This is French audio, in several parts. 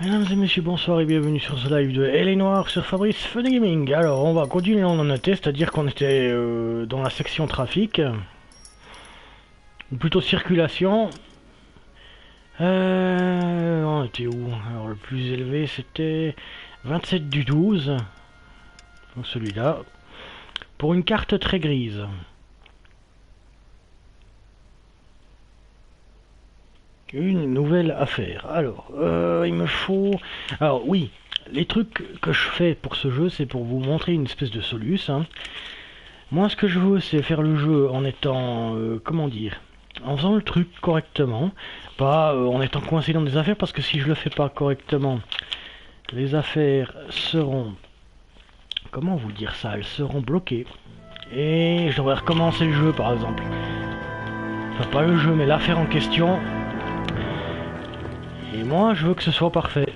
Mesdames et messieurs, bonsoir et bienvenue sur ce live de Noire sur Fabrice Fun&Gaming. Alors, on va continuer là où on en était, c'est-à-dire qu'on était dans la section trafic, ou plutôt circulation. On était où? Alors, le plus élevé c'était 27 du 12, donc celui-là, pour une carte très grise. Une nouvelle affaire. Alors, il me faut... Alors oui, les trucs que je fais pour ce jeu, c'est pour vous montrer une espèce de soluce. Hein. Moi, ce que je veux, c'est faire le jeu en étant... comment dire? En faisant le truc correctement. Pas en étant coincé dans des affaires, parce que si je le fais pas correctement, les affaires seront... Comment vous dire ça? Elles seront bloquées. Et je devrais recommencer le jeu, par exemple. Enfin, pas le jeu, mais l'affaire en question... Et moi, je veux que ce soit parfait.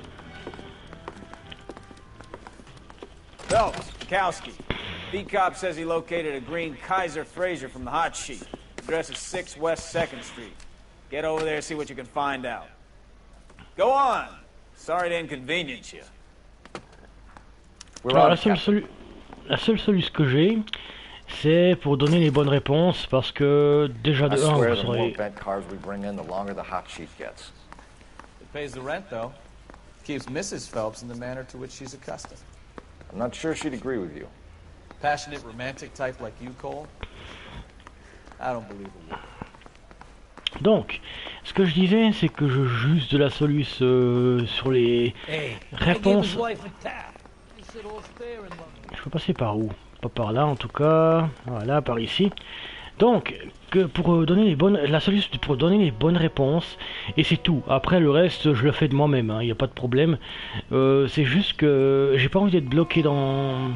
Phelps, Kowski. B-Cop says he located a green Kaiser Fraser from the hot sheet. Address is 6 West 2nd Street. Get over there and see what you can find out. Go on. Sorry to inconvenience you. Alors, la seule solution que j'ai, c'est pour donner les bonnes réponses, parce que déjà de 1, vous serez... Pays the rent, though. Keeps Mrs. Phelps in the manner to which she's accustomed. I'm not sure she'd agree with you. Passionate, romantic type like you, Cole? I don't believe a word. Donc, ce que je disais, c'est que je juge de la soluce sur les réponses. Je peux passer par où? Pas par là, en tout cas. Voilà, par ici. Donc, que pour donner les bonnes, la solution pour donner les bonnes réponses, et c'est tout. Après le reste, je le fais de moi-même, il n'y a pas de problème. C'est juste que j'ai pas envie d'être bloqué dans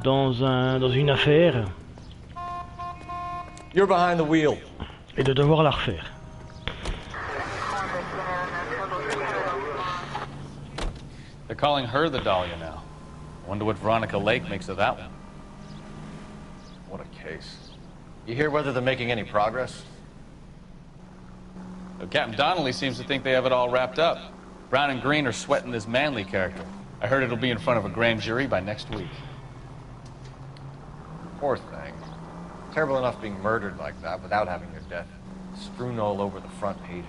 une affaire. You're behind the wheel. Et de devoir la refaire. They're calling her the Dahlia now. Wonder what Veronica Lake makes of that one. What a case. You hear whether they're making any progress? Well, Captain Donnelly seems to think they have it all wrapped up. Brown and Green are sweating this Manley character. I heard it'll be in front of a grand jury by next week. Poor thing. Terrible enough being murdered like that without having their death strewn all over the front pages.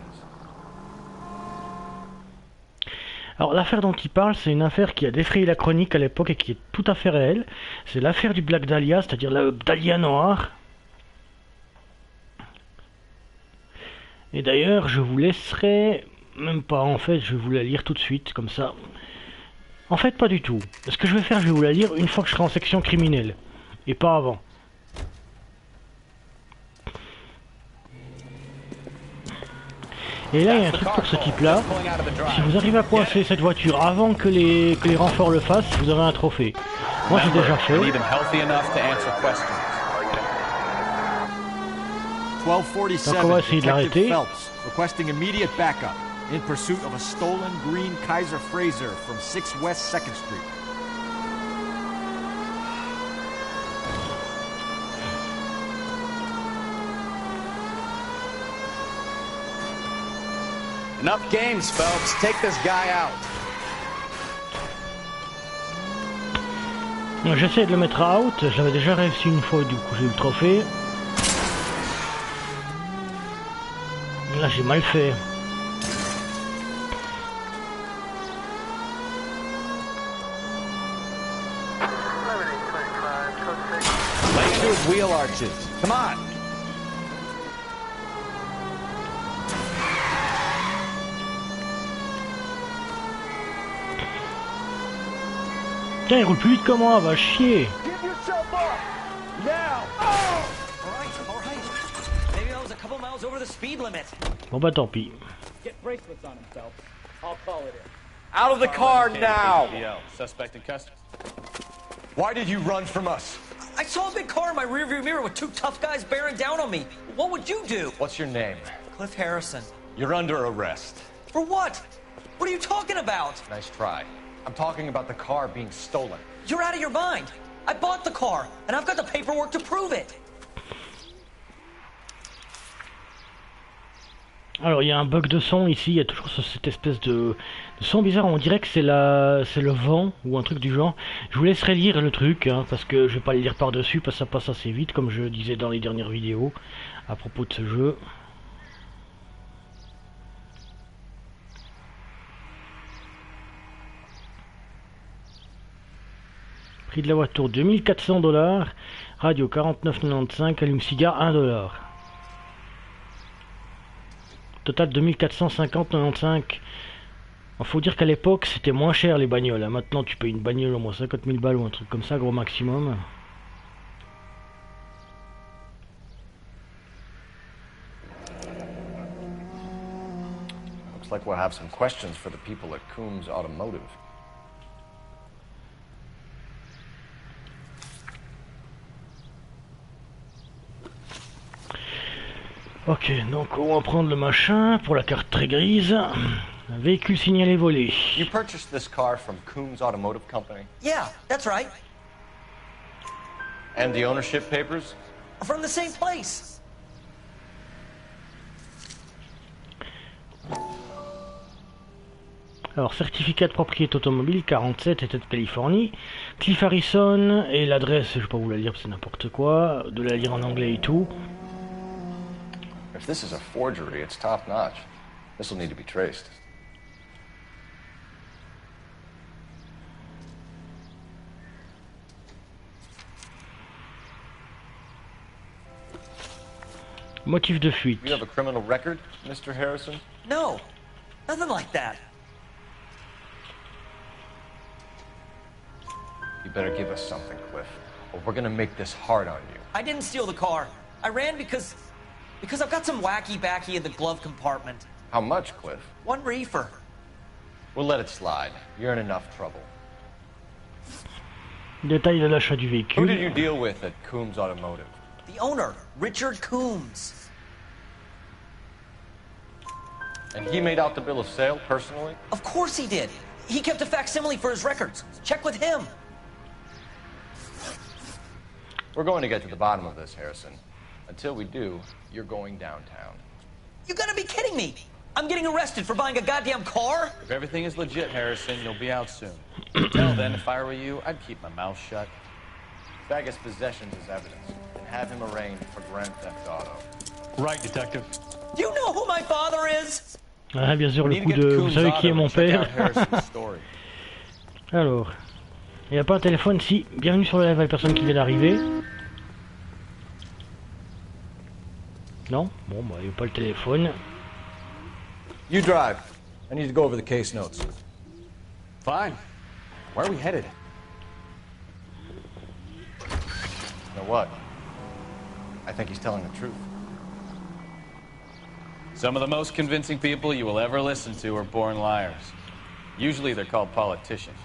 Alors l'affaire dont il parle, c'est une affaire qui a défrayé la chronique à l'époque et qui est tout à fait réelle. C'est l'affaire du Black Dahlia, c'est-à-dire la Dahlia noire. Et d'ailleurs, je vous laisserai... Même pas, en fait, je vais vous la lire tout de suite, comme ça. En fait, pas du tout. Ce que je vais faire, je vais vous la lire une fois que je serai en section criminelle. Et pas avant. Et là, il y a un truc pour ce type-là. Si vous arrivez à coincer cette voiture avant que les renforts le fassent, vous aurez un trophée. Moi, j'ai déjà fait. Donc on va essayer de l'arrêter. Requesting immediate backup in pursuit of a stolen green Kaiser Fraser from 6 West 2nd Street. Enough games, Phelps. Take this guy out. J'essaie de le mettre out. Je l'avais déjà réussi une fois, du coup j'ai eu le trophée. Là j'ai mal fait. Let's do wheel arches. Come on. Putain, il roule plus vite que moi, va chier. Bon bah tant pis. Out of the car now! Suspect in custody. Why did you run from us? I saw a big car in my rearview mirror with 2 tough guys bearing down on me. What would you do? What's your name? Cliff Harrison. You're under arrest. For what? What are you talking about? Nice try. I'm talking about the car being stolen. You're out of your mind. I bought the car, and I've got the paperwork to prove it. Alors il y a un bug de son ici, il y a toujours cette espèce de son bizarre, on dirait que c'est le vent ou un truc du genre. Je vous laisserai lire le truc, hein, parce que je vais pas le lire par-dessus, parce que ça passe assez vite, comme je disais dans les dernières vidéos à propos de ce jeu. Prix de la voiture 2400 $, radio 49,95, allume-cigare 1 $. Total 2450,95. Il faut dire qu'à l'époque c'était moins cher les bagnoles. Hein. Maintenant tu payes une bagnole au moins 50 000 balles ou un truc comme ça, gros maximum. Looks like we'll have some questions for the people at Coombs Automotive. Ok, donc on va prendre le machin pour la carte très grise. Véhicule signalé volé. You purchased this car from Coombs Automotive Company? Yeah, that's right. And the ownership papers? From the same place. Alors, certificat de propriété automobile 47, État de Californie. Cliff Harrison, et l'adresse, je vais pas vous la lire, c'est n'importe quoi. De la lire en anglais et tout. If this is a forgery, it's top notch. This will need to be traced. Motif de fuite. You have a criminal record, Mr. Harrison? No, nothing like that. You better give us something, Cliff, or we're gonna make this hard on you. I didn't steal the car. I ran because I've got some wacky backy in the glove compartment. How much, Cliff? 1 reefer. We'll let it slide. You're in enough trouble. Détail de l'achat du véhicule. Who did you deal with at Coombs Automotive? The owner, Richard Coombs. And he made out the bill of sale personally? Of course he did. He kept a facsimile for his records. Check with him. We're going to get to the bottom of this, Harrison. Until we do, you're going downtown. You gotta be kidding me. I'm getting arrested for buying a goddamn car? If everything is legit, Harrison, you'll be out soon. Until then, if I were you, I'd keep my mouth shut. Bag his possessions as evidence, and have him arraigned for grand theft auto. Right, detective. Do you know who my father is? Ah, bien sûr, le coup de... Vous savez qui est mon père? Alors... Il n'y a pas un téléphone, si. Bienvenue sur le live à la personne qui vient d'arriver. Non? Bon, bah, il n'y a pas le téléphone. You drive. I need to go over the case notes. Fine. Where are we headed? You know what? I think he's telling the truth. Some of the most convincing people you will ever listen to are born liars. Usually they're called politicians.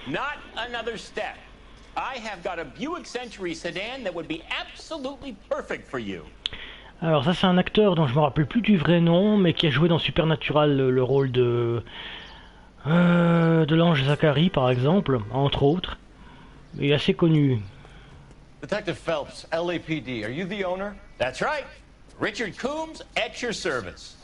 Not another step. I have got a Buick Century sedan that would be absolutely perfect for you. Alors ça c'est un acteur dont je me rappelle plus du vrai nom, mais qui a joué dans Supernatural le rôle de l'ange Zachary par exemple, entre autres. Il est assez connu. Detective Phelps, LAPD, are you the owner? That's right. Richard Coombs at your service.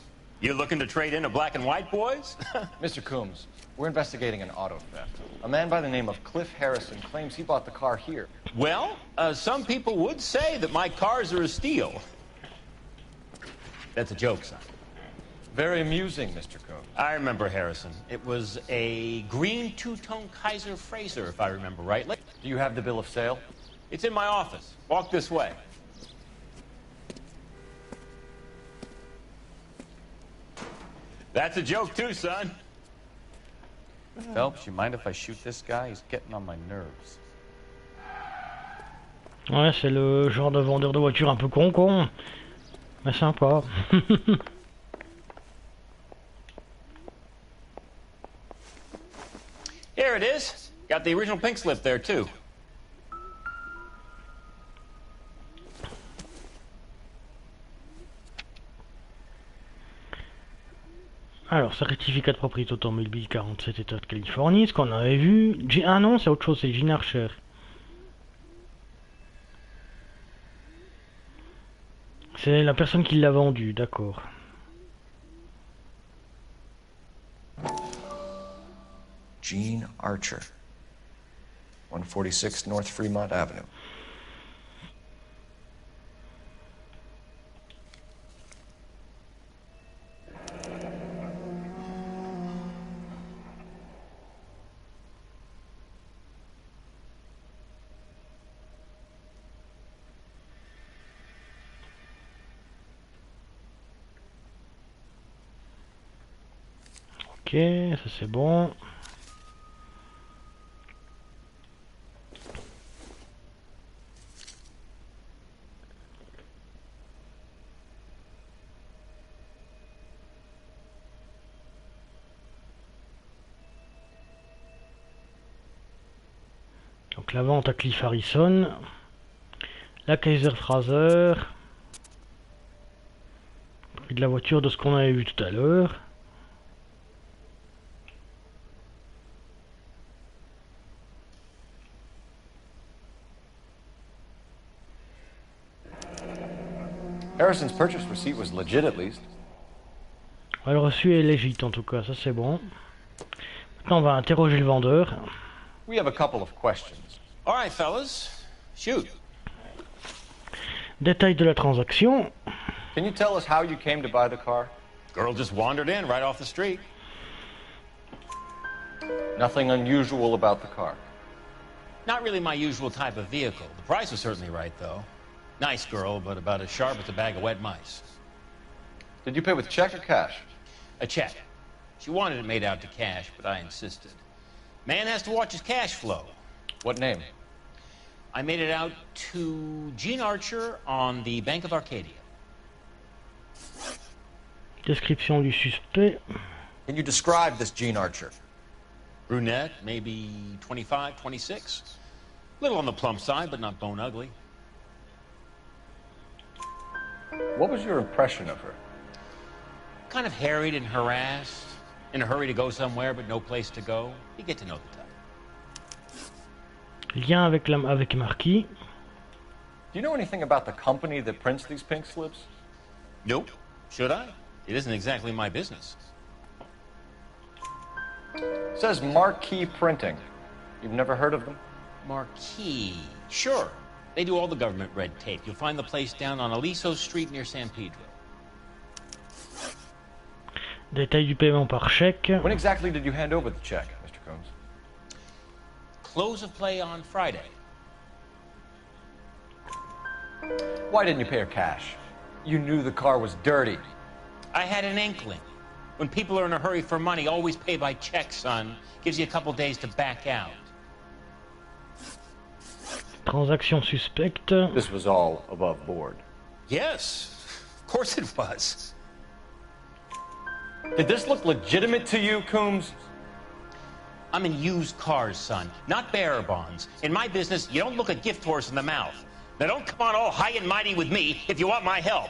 You looking to trade in a black and white, boys? Mr. Coombs, we're investigating an auto theft. A man by the name of Cliff Harrison claims he bought the car here. Well, some people would say that my cars are a steal. That's a joke, son. Very amusing, Mr. Coombs. I remember Harrison. It was a green two-tone Kaiser Frazer, if I remember rightly. Do you have the bill of sale? It's in my office. Walk this way. That's a joke too, son. Phelps, you mind if I shoot this guy? He's getting on my nerves. Ouais, c'est le genre de vendeur de voitures un peu con, mais sympa. Here it is. Got the original pink slip there, too. Alors, certificat de propriété automobile 47 États de Californie, ce qu'on avait vu. Ah non, c'est autre chose, c'est Gene Archer. C'est la personne qui l'a vendu, d'accord. Gene Archer, 146 North Fremont Avenue. Ok, ça c'est bon. Donc la vente à Cliff Harrison, la Kaiser Fraser, prix de la voiture de ce qu'on avait vu tout à l'heure. Harrison's purchase receipt was legit at least. Le reçu est légit en tout cas, ça c'est bon. Maintenant on va interroger le vendeur. We have a couple of questions. All right, fellas. Shoot. Détail de la transaction. Can you tell us how you came to buy the car? Girl just wandered in right off the street. Nothing unusual about the car. Not really my usual type of vehicle. The price was certainly right, though. Nice girl, but about as sharp as a bag of wet mice. Did you pay with check or cash? A check. She wanted it made out to cash, but I insisted. Man has to watch his cash flow. What name? I made it out to Gene Archer on the Bank of Arcadia. Description du suspect. Can you describe this Gene Archer? Brunette, maybe 25, 26. Little on the plump side, but not bone ugly. What was your impression of her? Kind of harried and harassed. In a hurry to go somewhere, but no place to go. You get to know the type. Lien avec Marquis. Do you know anything about the company that prints these pink slips? Nope. Should I? It isn't exactly my business. It says Marquis Printing. You've never heard of them? Marquis. Sure. They do all the government red tape. You'll find the place down on Aliso Street near San Pedro. Détail du paiement par chèque. When exactly did you hand over the check, Mr. Combs? Close of play on Friday. Why didn't you pay her cash? You knew the car was dirty. I had an inkling. When people are in a hurry for money, always pay by check, son. Gives you a couple days to back out. Transaction suspecte. This was all above board. Yes, of course it was. Did this look legitimate to you, Coombs? I'm in used cars, son, not bearer bonds. In my business, you don't look a gift horse in the mouth. Now don't come on all high and mighty with me if you want my help.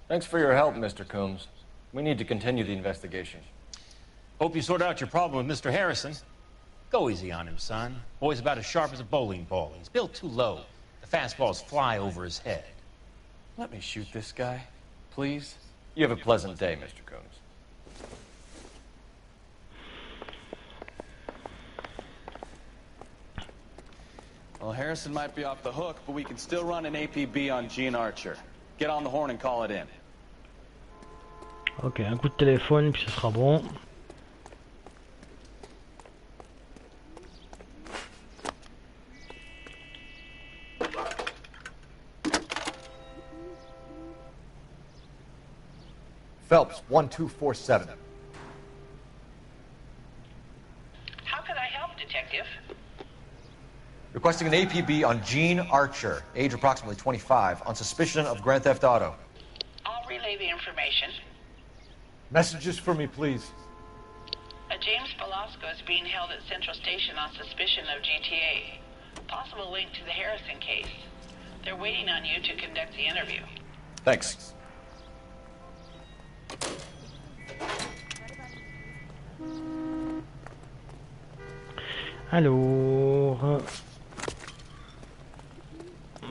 Thanks for your help, Mr. Coombs. We need to continue the investigation. Hope you sort out your problem with Mr. Harrison. Go easy on him, son. Boy's about as sharp as a bowling ball. He's built too low. The fastballs fly over his head. Let me shoot this guy, please. You have a pleasant day, Mr. Combs. Well, Harrison might be off the hook, but we can still run an APB on Gene Archer. Get on the horn and call it in. Ok, un coup de téléphone, puis ce sera bon. Phelps, 1247. How can I help, Detective? Requesting an APB on Gene Archer, age approximately 25, on suspicion of Grand Theft Auto. I'll relay the information. Messages for me, please. A James Velasco is being held at Central Station on suspicion of GTA. Possible link to the Harrison case. They're waiting on you to conduct the interview. Thanks. Alors...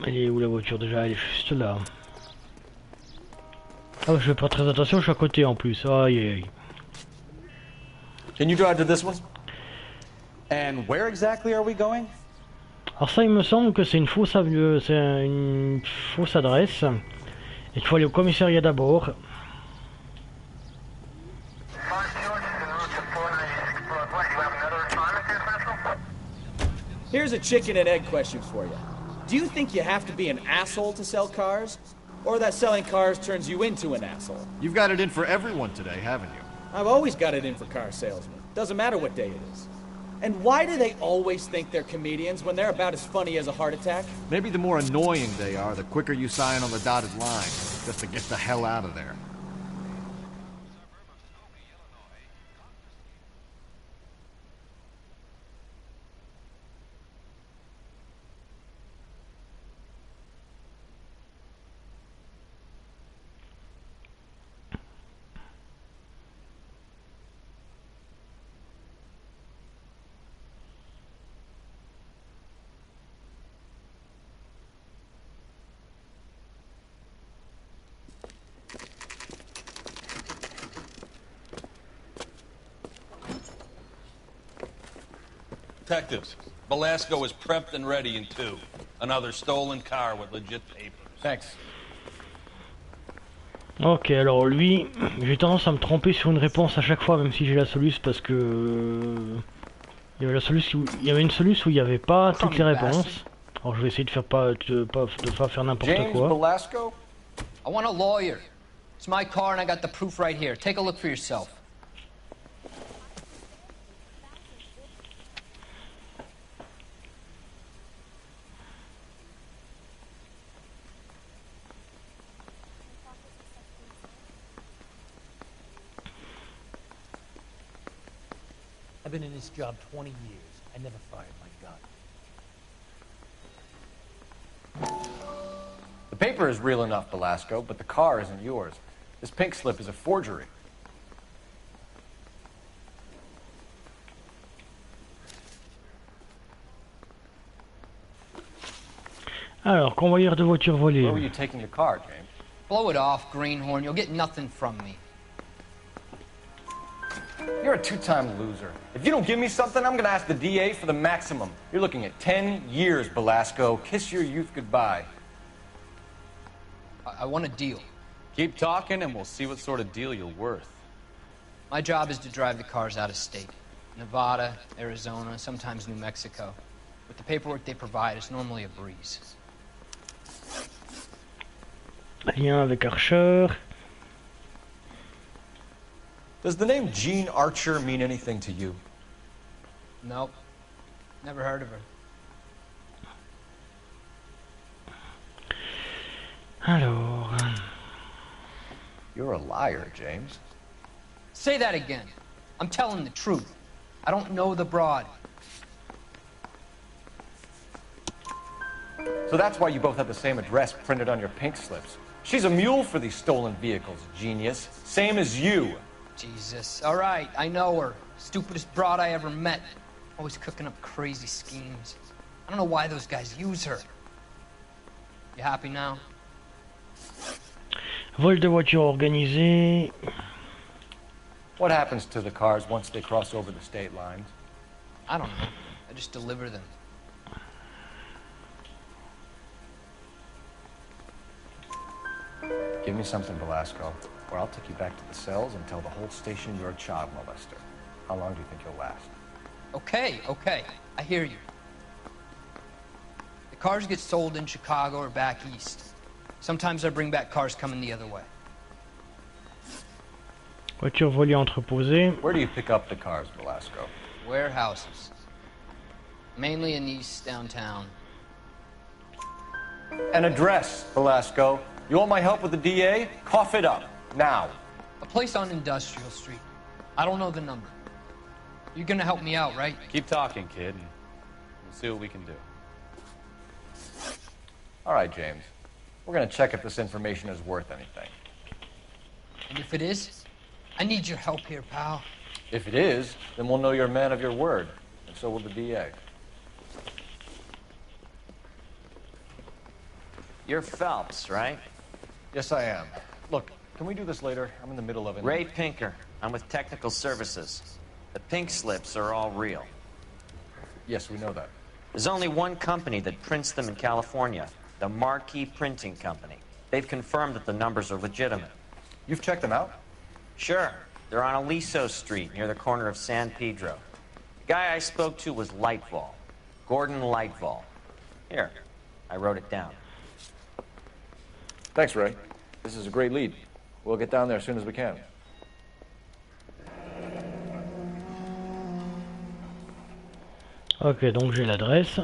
Elle est où la voiture déjà? Elle est juste là. Ah, je fais pas très attention, je suis à côté en plus. Aïe aïe aïe. Can you drive to this one? And where exactly are we going? Alors ça, il me semble que c'est une fausse adresse. Et qu'il faut aller au commissariat d'abord. Here's a chicken and egg question for you. Do you think you have to be an asshole to sell cars? Or that selling cars turns you into an asshole? You've got it in for everyone today, haven't you? I've always got it in for car salesmen. Doesn't matter what day it is. And why do they always think they're comedians when they're about as funny as a heart attack? Maybe the more annoying they are, the quicker you sign on the dotted line, just to get the hell out of there. Detectives, Velasco is prepped and ready in 2. Another stolen car with legit papers. Thanks. Ok, alors lui, j'ai tendance à me tromper sur une réponse à chaque fois, même si j'ai la soluce, parce que... Il y avait une soluce où il n'y avait pas toutes les réponses. Alors je vais essayer de faire pas faire n'importe quoi. James Velasco? I want a lawyer. It's my car and I got the proof right here. Take a look for yourself. I've been in this job 20 years. I never fired my gun. The paper is real enough, Velasco, but the car isn't yours. This pink slip is a forgery. Alors, convoyeur de voitures volées. Where were you taking the car, James? Blow it off, greenhorn. You'll get nothing from me. You're a two-time loser. If you don't give me something, I'm gonna ask the DA for the maximum. You're looking at 10 years, Velasco. Kiss your youth goodbye. I want a deal. Keep talking and we'll see what sort of deal you're worth. My job is to drive the cars out of state. Nevada, Arizona, sometimes New Mexico. With the paperwork they provide, it's normally a breeze. Lien avec Archer. Does the name Gene Archer mean anything to you? Nope. Never heard of her. Alors... You're a liar, James. Say that again. I'm telling the truth. I don't know the broad. So that's why you both have the same address printed on your pink slips. She's a mule for these stolen vehicles, genius. Same as you. Jesus. All right, I know her. Stupidest broad I ever met. Always cooking up crazy schemes. I don't know why those guys use her. You happy now? Vol de voiture organisé. What happens to the cars once they cross over the state lines? I don't know. I just deliver them. Give me something, Velasco, or I'll take you back to the cells and tell the whole station you're a child molester. How long do you think you'll last? Okay, okay. I hear you. The cars get sold in Chicago or back east. Sometimes I bring back cars coming the other way. Voiture volée entreposée. Where do you pick up the cars, Velasco? Warehouses. Mainly in East downtown. An address, Velasco. You want my help with the DA? Cough it up, now. A place on Industrial Street. I don't know the number. You're gonna help me out, right? Keep talking, kid, and we'll see what we can do. All right, James. We're gonna check if this information is worth anything. And if it is, I need your help here, pal. If it is, then we'll know you're a man of your word, and so will the DA. You're Phelps, right? Yes, I am. Look, can we do this later? I'm in the middle of it. Ray Pinker. I'm with Technical Services. The pink slips are all real. Yes, we know that. There's only one company that prints them in California, the Marquee Printing Company. They've confirmed that the numbers are legitimate. You've checked them out? Sure. They're on Aliso Street, near the corner of San Pedro. The guy I spoke to was Lightfall. Gordon Lightfall. Here, I wrote it down. Thanks, Ray. This is a great lead. We'll get down there as soon as we can. Ok, donc j'ai l'adresse.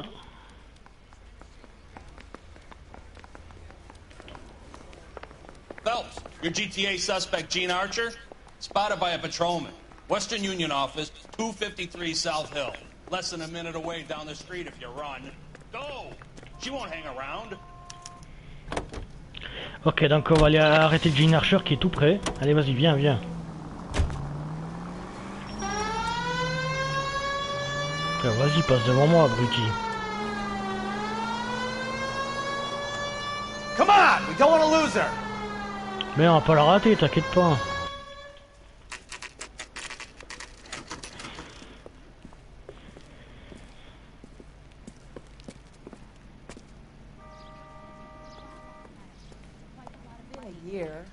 Phelps, your GTA suspect, Gene Archer, spotted by a patrolman. Western Union office, 253 South Hill. Less than a minute away down the street if you run. Go! She won't hang around. Ok, donc on va aller arrêter Gene Archer qui est tout près. Allez, vas-y, viens, viens. Vas-y, passe devant moi, abruti. Come on, we don't want to lose her. Mais on va pas la rater, t'inquiète pas.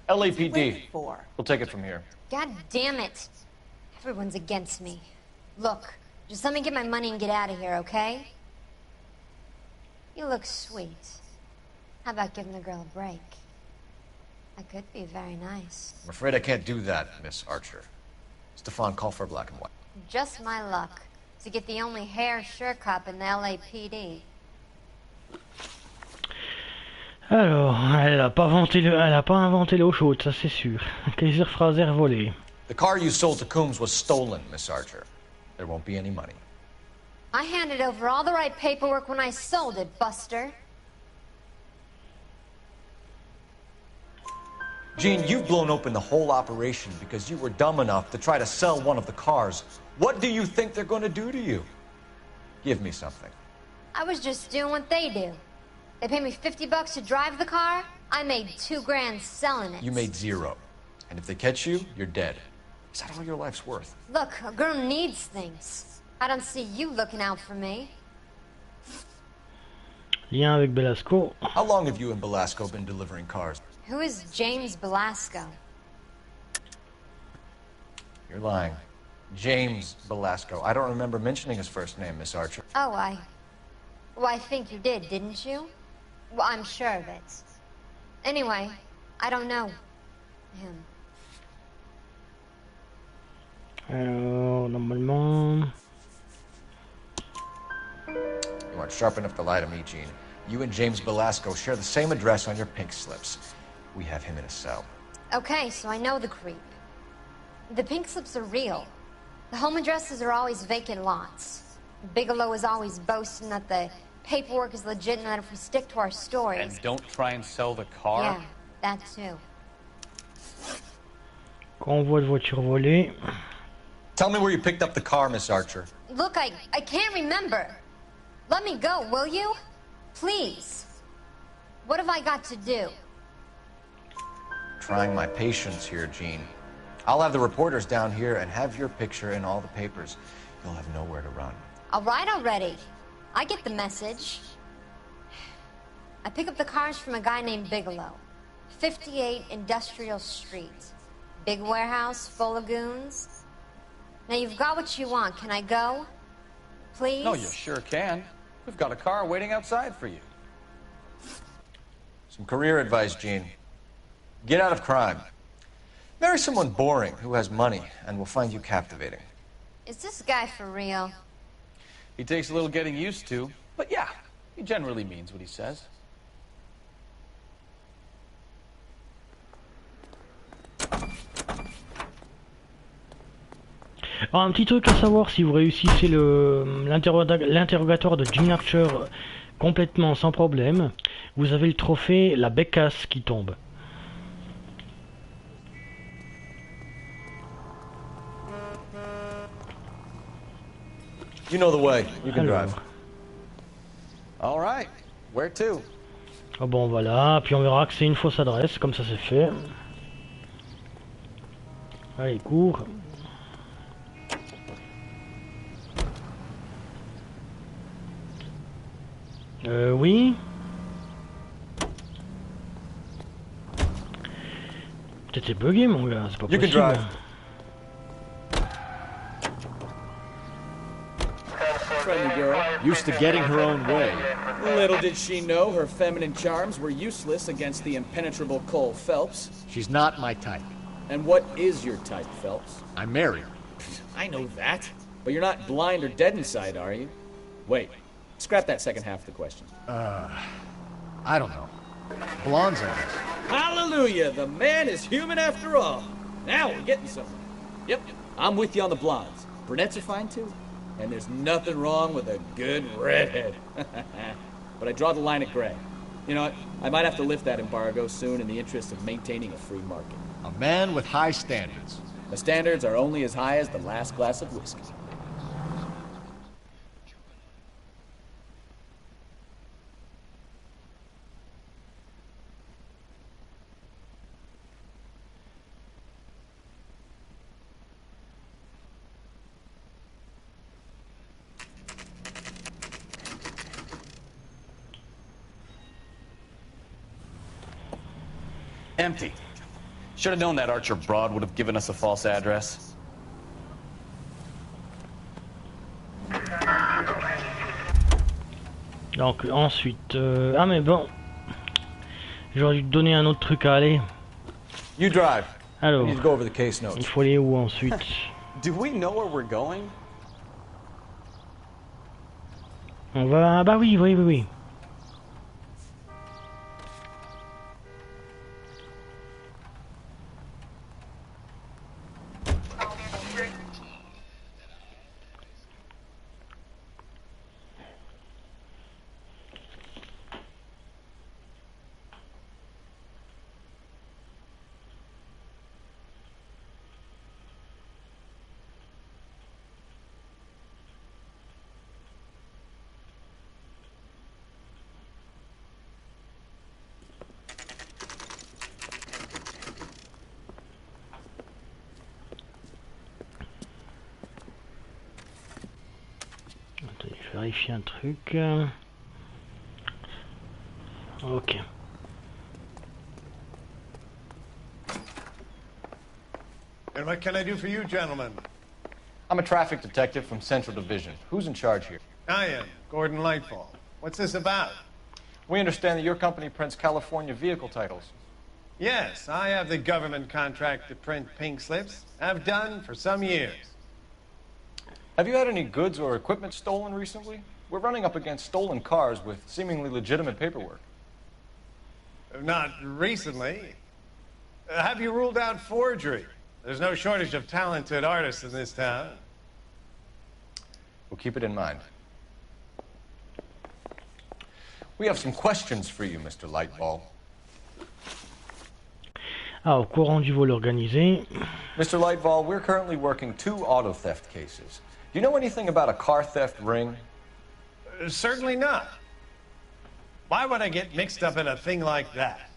LAPD. We'll take it from here. God damn it. Everyone's against me. Look, just let me get my money and get out of here, okay? You look sweet. How about giving the girl a break? I could be very nice. I'm afraid I can't do that, Miss Archer. Stefan, call for black and white. Just my luck to get the only hair sure cop in the LAPD. Alors, elle a pas inventé l'eau chaude, ça c'est sûr. Kaiser Fraser volé. The car you sold to Coombs was stolen, Miss Archer. There won't be any money. I handed over all the right paperwork when I sold it, Buster. Gene, you've blown open the whole operation because you were dumb enough to try to sell one of the cars. What do you think they're going to do to you? Give me something. I was just doing what they do. They paid me $50 to drive the car. I made $2 grand selling it. You made $0. And if they catch you, you're dead. Is that all your life's worth? Look, a girl needs things. I don't see you looking out for me. Lien avec Belasco. How long have you and Belasco been delivering cars? Who is James Belasco? You're lying. James Belasco. I don't remember mentioning his first name, Miss Archer. Oh, well, I think you did, didn't you? Well, I'm sure of it. Anyway, I don't know him. Alors, normalement... You aren't sharp enough to lie to me, Gene. You and James Belasco share the same address on your pink slips. We have him in a cell. Okay, so I know the creep. The pink slips are real. The home addresses are always vacant lots. Bigelow is always boasting that the paperwork is legit and that if we stick to our stories... And don't try and sell the car? Yeah, that too. Convoi de voiture volée. Tell me where you picked up the car, Miss Archer. Look, I can't remember. Let me go, will you? Please. What have I got to do? Trying my patience here, Gene. I'll have the reporters down here and have your picture in all the papers. You'll have nowhere to run. All right already. I get the message. I pick up the cars from a guy named Bigelow. 58 Industrial Street. Big warehouse full of goons. Now you've got what you want. Can I go? Please? No, you sure can. We've got a car waiting outside for you. Some career advice, Gene. Get out of crime. Marry someone boring who has money and will find you captivating. Is this guy for real? He takes a little getting used to, but yeah, he generally means what he says. Alors, un petit truc à savoir, si vous réussissez l'interrogatoire de Gene Archer complètement sans problème, vous avez le trophée la bécasse qui tombe. You know the way. You can drive. All right. Where to? Oh bon voilà, puis on verra que c'est une fausse adresse, comme ça c'est fait. Allez, cours. Oui. Peut-être c'est bugué mon gars, c'est pas possible. Friendly girl, used to getting her own way. Little did she know her feminine charms were useless against the impenetrable Cole Phelps. She's not my type. And what is your type, Phelps? I'm married. I know that. But you're not blind or dead inside, are you? Wait. Scrap that second half of the question. I don't know. Blondes, I guess. Hallelujah! The man is human after all. Now we're getting somewhere. Yep, I'm with you on the blondes. Brunettes are fine too. And there's nothing wrong with a good redhead. But I draw the line at gray. You know what? I might have to lift that embargo soon in the interest of maintaining a free market. A man with high standards. The standards are only as high as the last glass of whiskey. Empty. Should have known that Archer broad would have given us a false address. Donc ensuite... Ah mais bon... J'aurais dû te donner un autre truc à aller. You drive. Alors, I need to go over the case notes. il faut aller où ensuite? Do we know where we're going? On va... Ah bah oui, oui, oui, oui. Attendez, je vérifie un truc. Ok. And what can I do for you, gentlemen? I'm a traffic detective from Central Division. Who's in charge here? I am, Gordon Lightfall. What's this about? We understand that your company prints California vehicle titles. Yes, I have the government contract to print pink slips. I've done for some years. Have you had any goods or equipment stolen recently? We're running up against stolen cars with seemingly legitimate paperwork. Not recently. Have you ruled out forgery? There's no shortage of talented artists in this town. We'll keep it in mind. We have some questions for you, Mr. Lightball. Ah, au courant du vol organisé. Mr. Lightball, we're currently working 2 auto theft cases. Do you know anything about a car theft ring? Certainly not. Why would I get mixed up in a thing like that?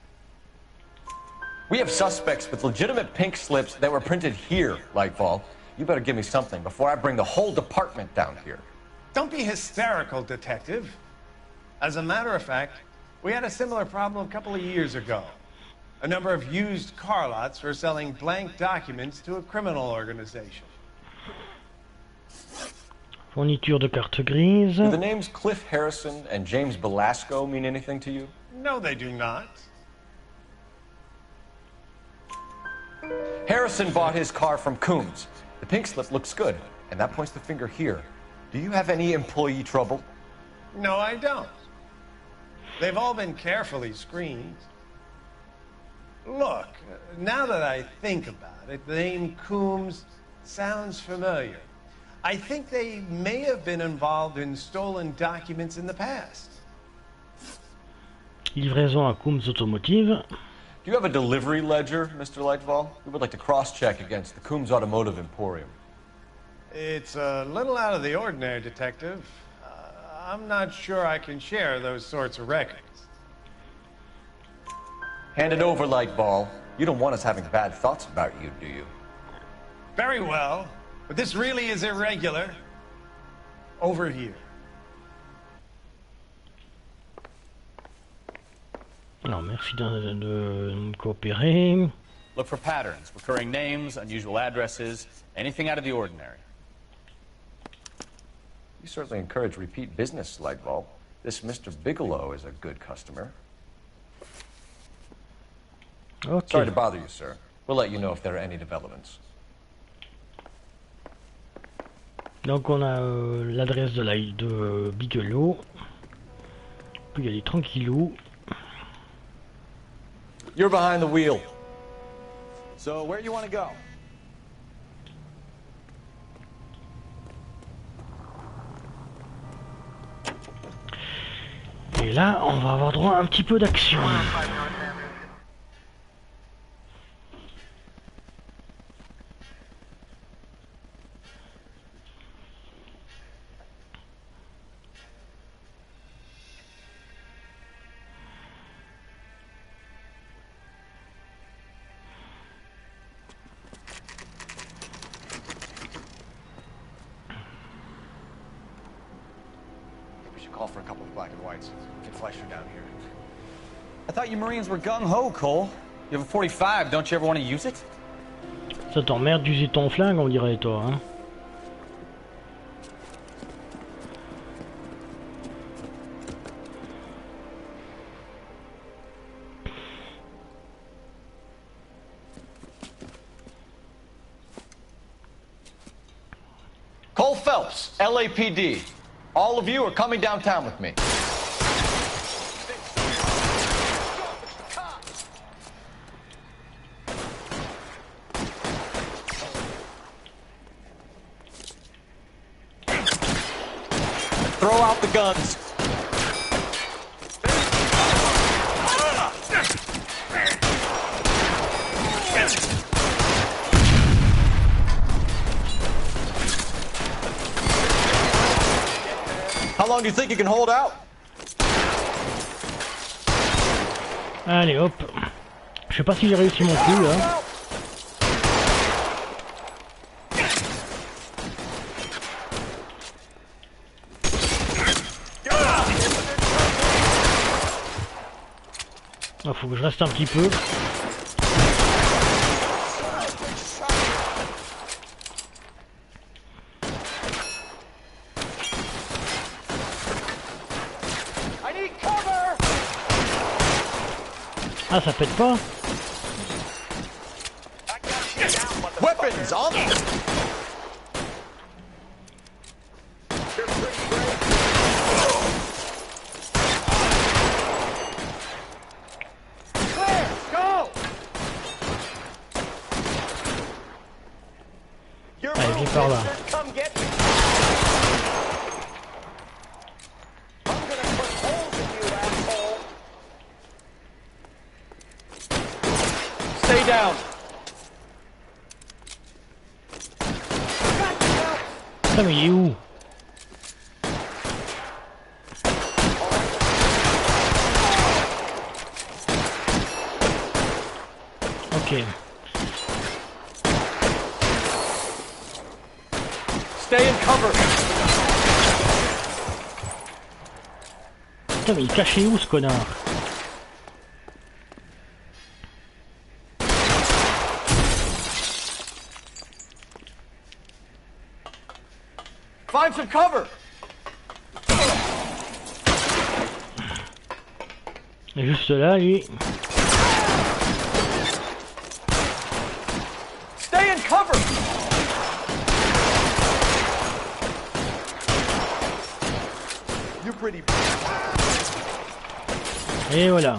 We have suspects with legitimate pink slips that were printed here, Lightfall. You better give me something before I bring the whole department down here. Don't be hysterical, Detective. As a matter of fact, we had a similar problem a couple of years ago. A number of used car lots were selling blank documents to a criminal organization. Fourniture de carte grise. Do the names Cliff Harrison and James Belasco mean anything to you? No, they do not. Harrison bought his car from Coombs. The pink slip looks good, and that points the finger here. Do you have any employee trouble? No, I don't. They've all been carefully screened. Look, now that I think about it, the name Coombs sounds familiar. I think they may have been involved in stolen documents in the past. Livraison à Coombs Automotive. Do you have a delivery ledger, Mr. Lightfall? We would like to cross-check against the Coombs Automotive Emporium. It's a little out of the ordinary, Detective. I'm not sure I can share those sorts of records. Hand it over, Lightball. You don't want us having bad thoughts about you, do you? Very well, but this really is irregular. Over here. Alors, merci de coopérer. Look for patterns, recurring names, unusual addresses, anything out of the ordinary. You certainly encourage repeat business, Lightball. This Mr. Bigelow is a good customer. Okay. Sorry to bother you, sir. We'll let you know if there are any developments. Donc on a l'adresse de Bigelow. On peut y aller tranquillou. You're behind the wheel. So where do you want to go? Et là, on va avoir droit à un petit peu d'action. Call for a couple of black and whites. Get Fleischer down here. I thought you Marines were gung-ho, Cole. You have a 45, don't you ever want to use it? Ça t'emmerde d'user ton flingue, on dirait, toi, hein. Cole Phelps, LAPD. All of you are coming downtown with me. Throw out the guns. How long do you think you can hold out? Allez, hop. Je sais pas si j'ai réussi mon coup, là. Il faut que je reste un petit peu. Ah, ça pète pas. Weapons on them. Allez, viens par là. Stay down. Putain, mais il est où? Ok. Stay in cover. Putain, mais il est caché où, ce connard? Find some cover. Il est juste là, lui. Stay in cover. Et voilà.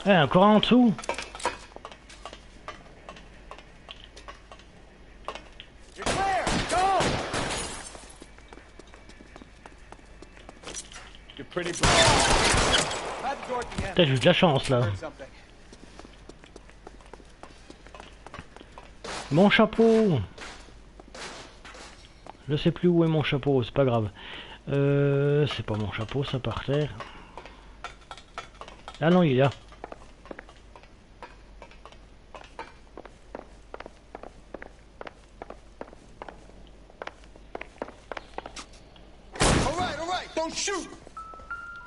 Eh, encore un en dessous. Putain, j'ai eu de la chance là. Mon chapeau. Je sais plus où est mon chapeau, c'est pas grave. C'est pas mon chapeau, ça par terre. Ah non, il est là.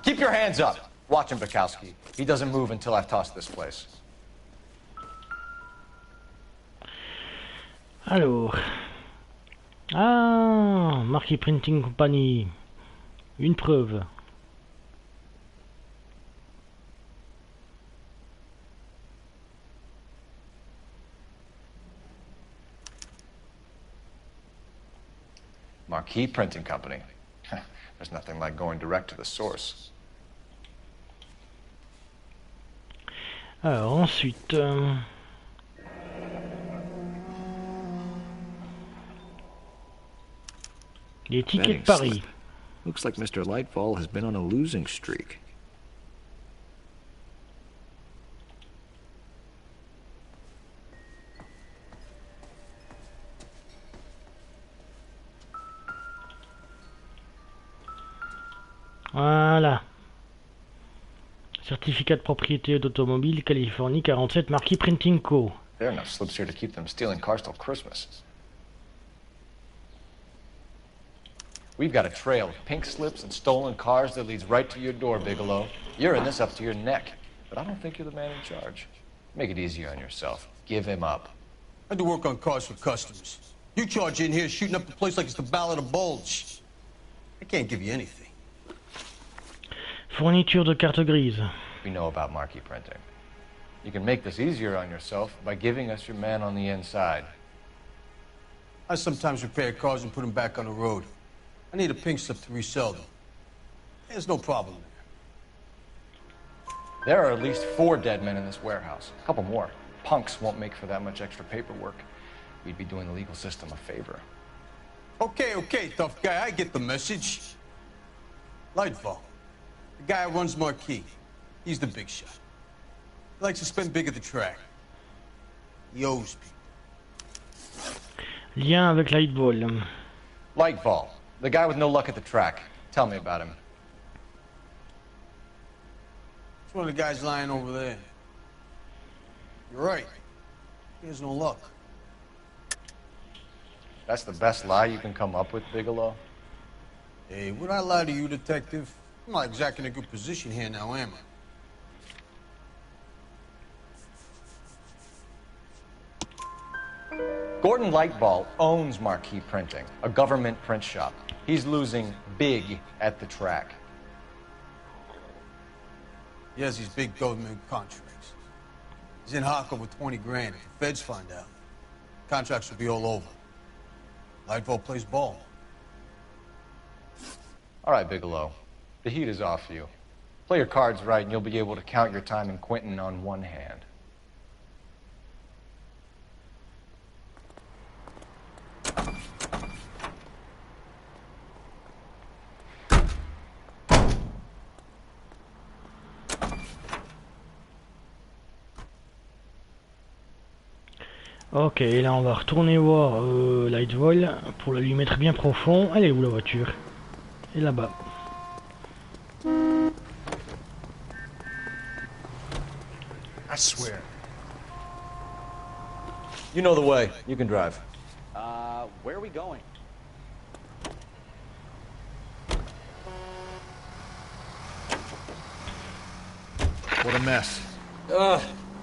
Keep your hands up. Watch him, Bukowski. He doesn't move until I've tossed this place. Alors. Ah, Marquis Printing Company. Une preuve. Marquis Printing Company. There's nothing like going direct to the source. Alors ensuite... les tickets de Paris. Looks like Mr. Lightfall has been on a losing streak. Voilà. Certificat de propriété d'automobile, Californie 47, Marquis Printing Co. There are enough slips here to keep them stealing cars till Christmas. We've got a trail of pink slips and stolen cars that leads right to your door, Bigelow. You're in this up to your neck, but I don't think you're the man in charge. Make it easier on yourself. Give him up. I do work on cars for customers. You charge in here shooting up the place like it's the Ballad of Bulge. I can't give you anything. Fourniture de carte grise. We know about Marquis Printing. You can make this easier on yourself by giving us your man on the inside. I sometimes repair cars and put them back on the road. I need a pink slip to resell them. There's no problem there. There are at least 4 dead men in this warehouse. A couple more. Punks won't make for that much extra paperwork. We'd be doing the legal system a favor. Okay, tough guy, I get the message. Lightfall, the guy who runs Marquis. He's the big shot. He likes to spend big at the track. He owes people. Lien avec Lightfall. Lightfall, the guy with no luck at the track. Tell me about him. It's one of the guys lying over there. You're right. He has no luck. That's the best lie you can come up with, Bigelow? Hey, would I lie to you, detective? I'm not exactly in a good position here now, am I? Gordon Lightfall owns Marquis Printing, a government print shop. He's losing big at the track. He has these big government contracts. He's in hock over 20 grand. If the feds find out, contracts will be all over. Lightfall plays ball. All right, Bigelow. The heat is off you. Play your cards right and you'll be able to count your time in Quentin on one hand. Ok, là on va retourner voir Lightfall pour lui mettre bien profond. Elle est où la voiture? Et là-bas. I swear. You know the way. You can drive. Where are we going? What a mess.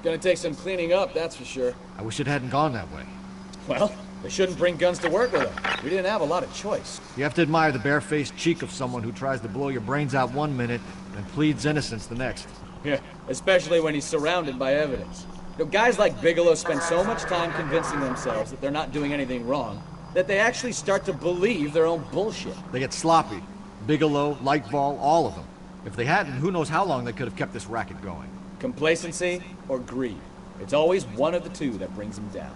Gonna take some cleaning up, that's for sure. I wish it hadn't gone that way. Well, they shouldn't bring guns to work with them. We didn't have a lot of choice. You have to admire the barefaced cheek of someone who tries to blow your brains out one minute and pleads innocence the next. Yeah, especially when he's surrounded by evidence. You know, guys like Bigelow spend so much time convincing themselves that they're not doing anything wrong, that they actually start to believe their own bullshit. They get sloppy, Bigelow, Lightfall, all of them. If they hadn't, who knows how long they could have kept this racket going. Complacency or greed. It's always one of the two that brings them down.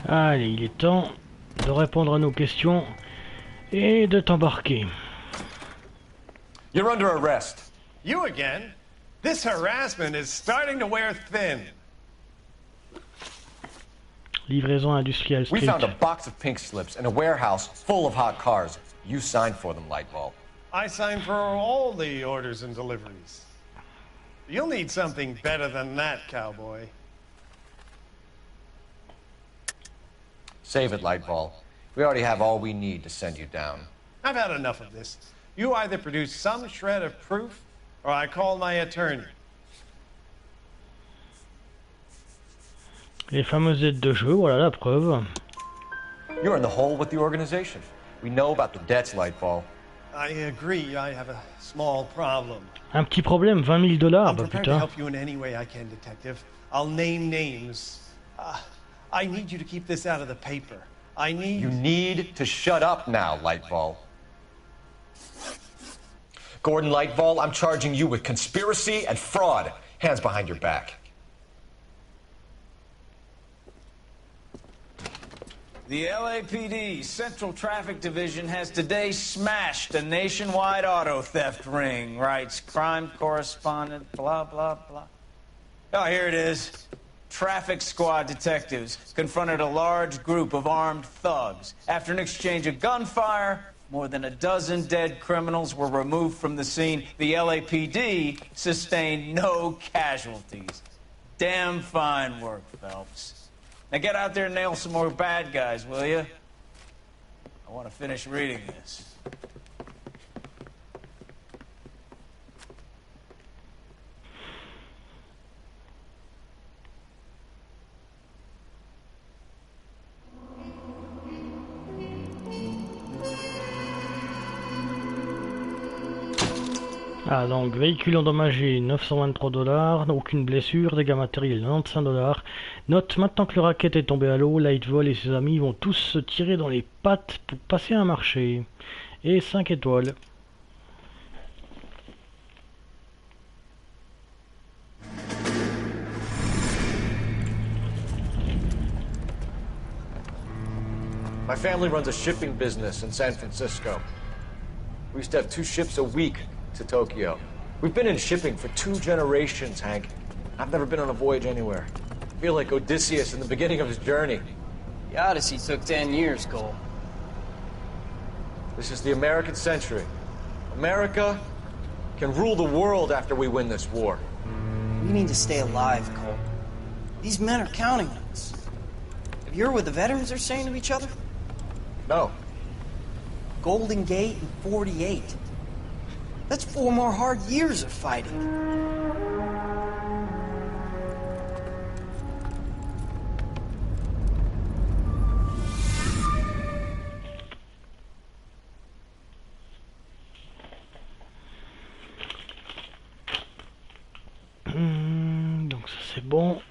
Allez, il est temps de répondre à nos questions et de t'embarquer. You're under arrest. You again? This harassment is starting to wear thin. Livraison industrielle We strict. found a box of pink slips in a warehouse full of hot cars. You signed for them, Lightfall. I signed for all the orders and deliveries. You'll need something better than that, cowboy. Save it, Lightfall. We already have all we need to send you down. I've had enough of this. You either produce some shred of proof, or I call my attorney. Les fameuses aides de jeu, voilà la preuve. You're in the hole with the organization. We know about the debts, Lightfall. I agree, I have a small problem. Un petit problème, 20 000 $, I'm bah prepared to putain. help you in any way I can, Detective. I'll name names. I need you to keep this out of the paper. You need to shut up now, Lightfall. Gordon Lightfall, I'm charging you with conspiracy and fraud. Hands behind your back. The LAPD Central Traffic Division has today smashed a nationwide auto theft ring, writes crime correspondent, blah, blah, blah. Oh, here it is. Traffic squad detectives confronted a large group of armed thugs. After an exchange of gunfire, more than a dozen dead criminals were removed from the scene. The LAPD sustained no casualties. Damn fine work, Phelps. Now get out there and nail some more bad guys, will you? I want to finish reading this. Ah donc, véhicule endommagé, 923 $, aucune blessure, dégâts matériels, 95 $. Note, maintenant que le racket est tombé à l'eau, Lightfall et ses amis vont tous se tirer dans les pattes pour passer un marché. Et 5 étoiles. My family runs a shipping business in San Francisco. We used to have 2 ships a week to Tokyo. We've been in shipping for 2 generations, Hank. I've never been on a voyage anywhere. I feel like Odysseus in the beginning of his journey. The Odyssey took 10 years, Cole. This is the American century. America can rule the world after we win this war. We need to stay alive, Cole. These men are counting on us. Have you heard what the veterans are saying to each other? No. Golden Gate and 48. That's 4 more hard years of fighting. Donc ça c'est bon.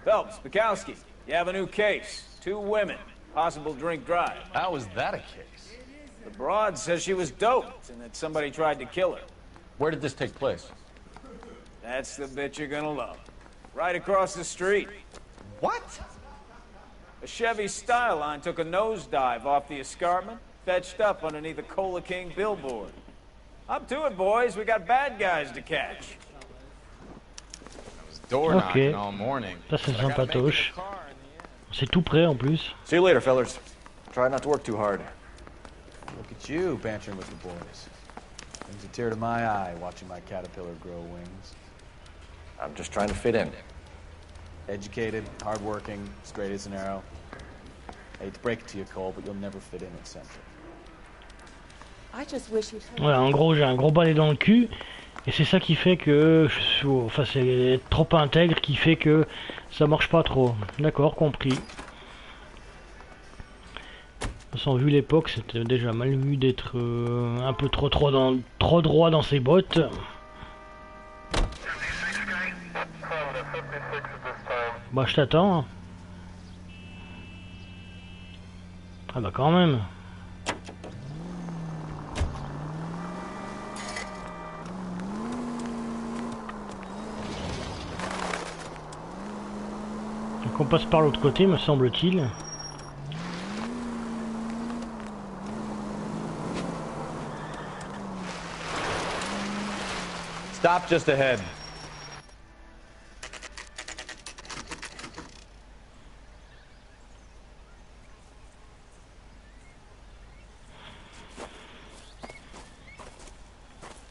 Phelps, Bukowski, you have a new case. 2 women, possible drink drive. How is that a case? The broad says she was doped and that somebody tried to kill her. Where did this take place? That's the bit you're gonna love. Right across the street. What? A Chevy Styline took a nosedive off the escarpment, fetched up underneath a Cola King billboard. Up to it, boys. We got bad guys to catch. Ok, ça c'est sympatoche. C'est tout prêt en plus. See you later, fellas. Try not to work too hard. Look at you, bantering with the boys. Brings a tear to my eye watching my caterpillar grow wings. I'm just trying to fit in. Educated, hardworking, straight as an arrow. I hate to break it to you, Cole, but you'll never fit in at Central. I just wish you'd Voilà, en gros j'ai un gros balai dans le cul. Et c'est ça qui fait que je suis... Enfin c'est trop intègre qui fait que ça marche pas trop. D'accord, compris. De toute façon, vu l'époque, c'était déjà mal vu d'être un peu trop droit dans ses bottes. Bah je t'attends. Ah bah quand même. Donc on passe par l'autre côté, me semble-t-il. Stop just ahead.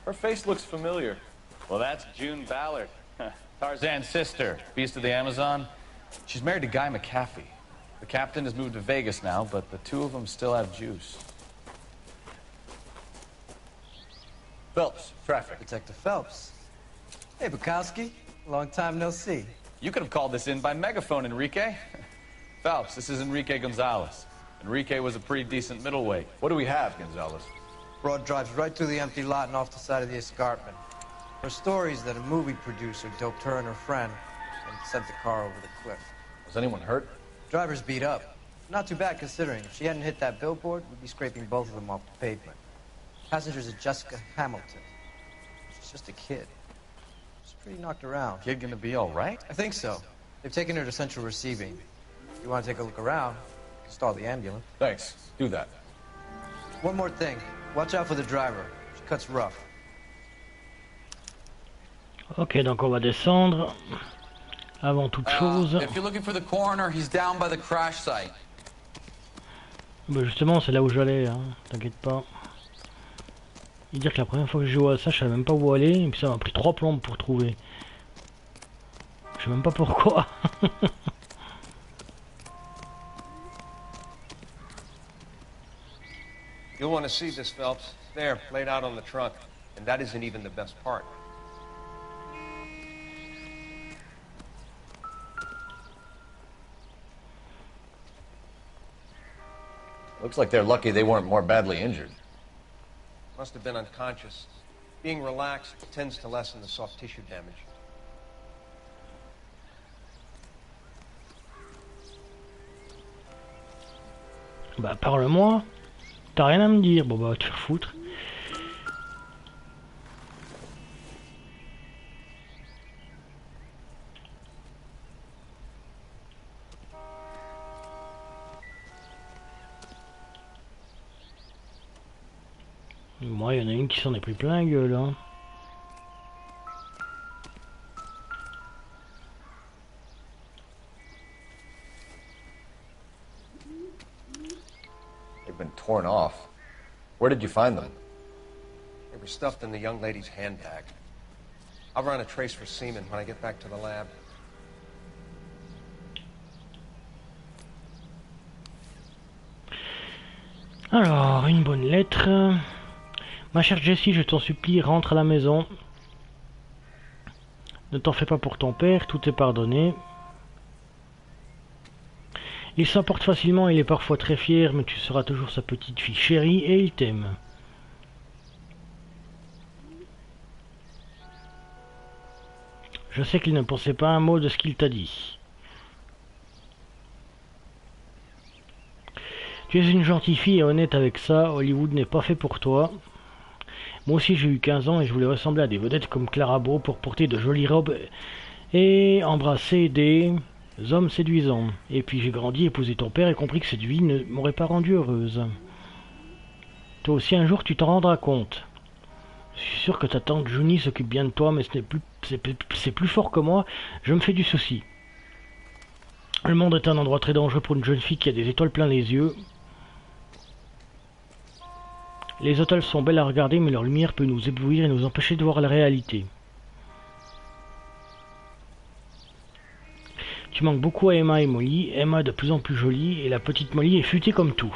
Her face looks familiar. Well, that's June Ballard, Tarzan's sister, beast of the Amazon. She's married to Guy McAfee. The captain has moved to Vegas now, but the two of them still have juice. Phelps, traffic. Detective Phelps. Hey, Bukowski. Long time no see. You could have called this in by megaphone, Enrique. Phelps, this is Enrique Gonzalez. Enrique was a pretty decent middleweight. What do we have, Gonzalez? Broad drives right through the empty lot and off the side of the escarpment. Her stories that a movie producer doped her and her friend and sent the car over the cliff. Was anyone hurt? Driver's beat up. Not too bad considering. If she hadn't hit that billboard, we'd be scraping both of them off the pavement. Passengers are Jessica Hamilton. She's just a kid. She's pretty knocked around. Kid gonna be all right? I think so. They've taken her to Central Receiving. If you want to take a look around, you can stall the ambulance. Thanks. Do that. One more thing. Watch out for the driver. She cuts rough. Ok, donc on va descendre. Avant toute chose. If you're looking for the coroner, he's down by the crash site. Bah justement, c'est là où j'allais, hein. T'inquiète pas. Et dire que la première fois que je joue à ça, je savais même pas où aller, et puis ça m'a pris 3 plombes pour trouver. Je sais même pas pourquoi. You'll want to see this, Phelps. There, laid out on the trunk. And that isn't even the best part. Looks like they're lucky they weren't more badly injured. Must have been unconscious. Being relaxed tends to lessen the soft tissue damage. Bah parle-moi. T'as rien à me dire. Bon bah va te faire foutre. Moi, il y en a une qui s'en est pris plein la gueule, hein. They've been torn off. Where did you find them? They were stuffed in the young lady's handbag. I'll run a trace for semen when I get back to the lab. Alors, une bonne lettre. Ma chère Jessie, je t'en supplie, rentre à la maison. Ne t'en fais pas pour ton père, tout est pardonné. Il s'emporte facilement, il est parfois très fier, mais tu seras toujours sa petite fille chérie et il t'aime. Je sais qu'il ne pensait pas un mot de ce qu'il t'a dit. Tu es une gentille fille et honnête avec ça, Hollywood n'est pas fait pour toi. Moi aussi j'ai eu 15 ans et je voulais ressembler à des vedettes comme Clara Bow pour porter de jolies robes et embrasser des hommes séduisants. Et puis j'ai grandi, épousé ton père et compris que cette vie ne m'aurait pas rendue heureuse. Toi aussi un jour tu t'en rendras compte. Je suis sûr que ta tante Juni s'occupe bien de toi, mais c'est plus fort que moi. Je me fais du souci. Le monde est un endroit très dangereux pour une jeune fille qui a des étoiles plein les yeux. Les étoiles sont belles à regarder, mais leur lumière peut nous éblouir et nous empêcher de voir la réalité. Tu manques beaucoup à Emma et Molly. Emma est de plus en plus jolie et la petite Molly est futée comme tout.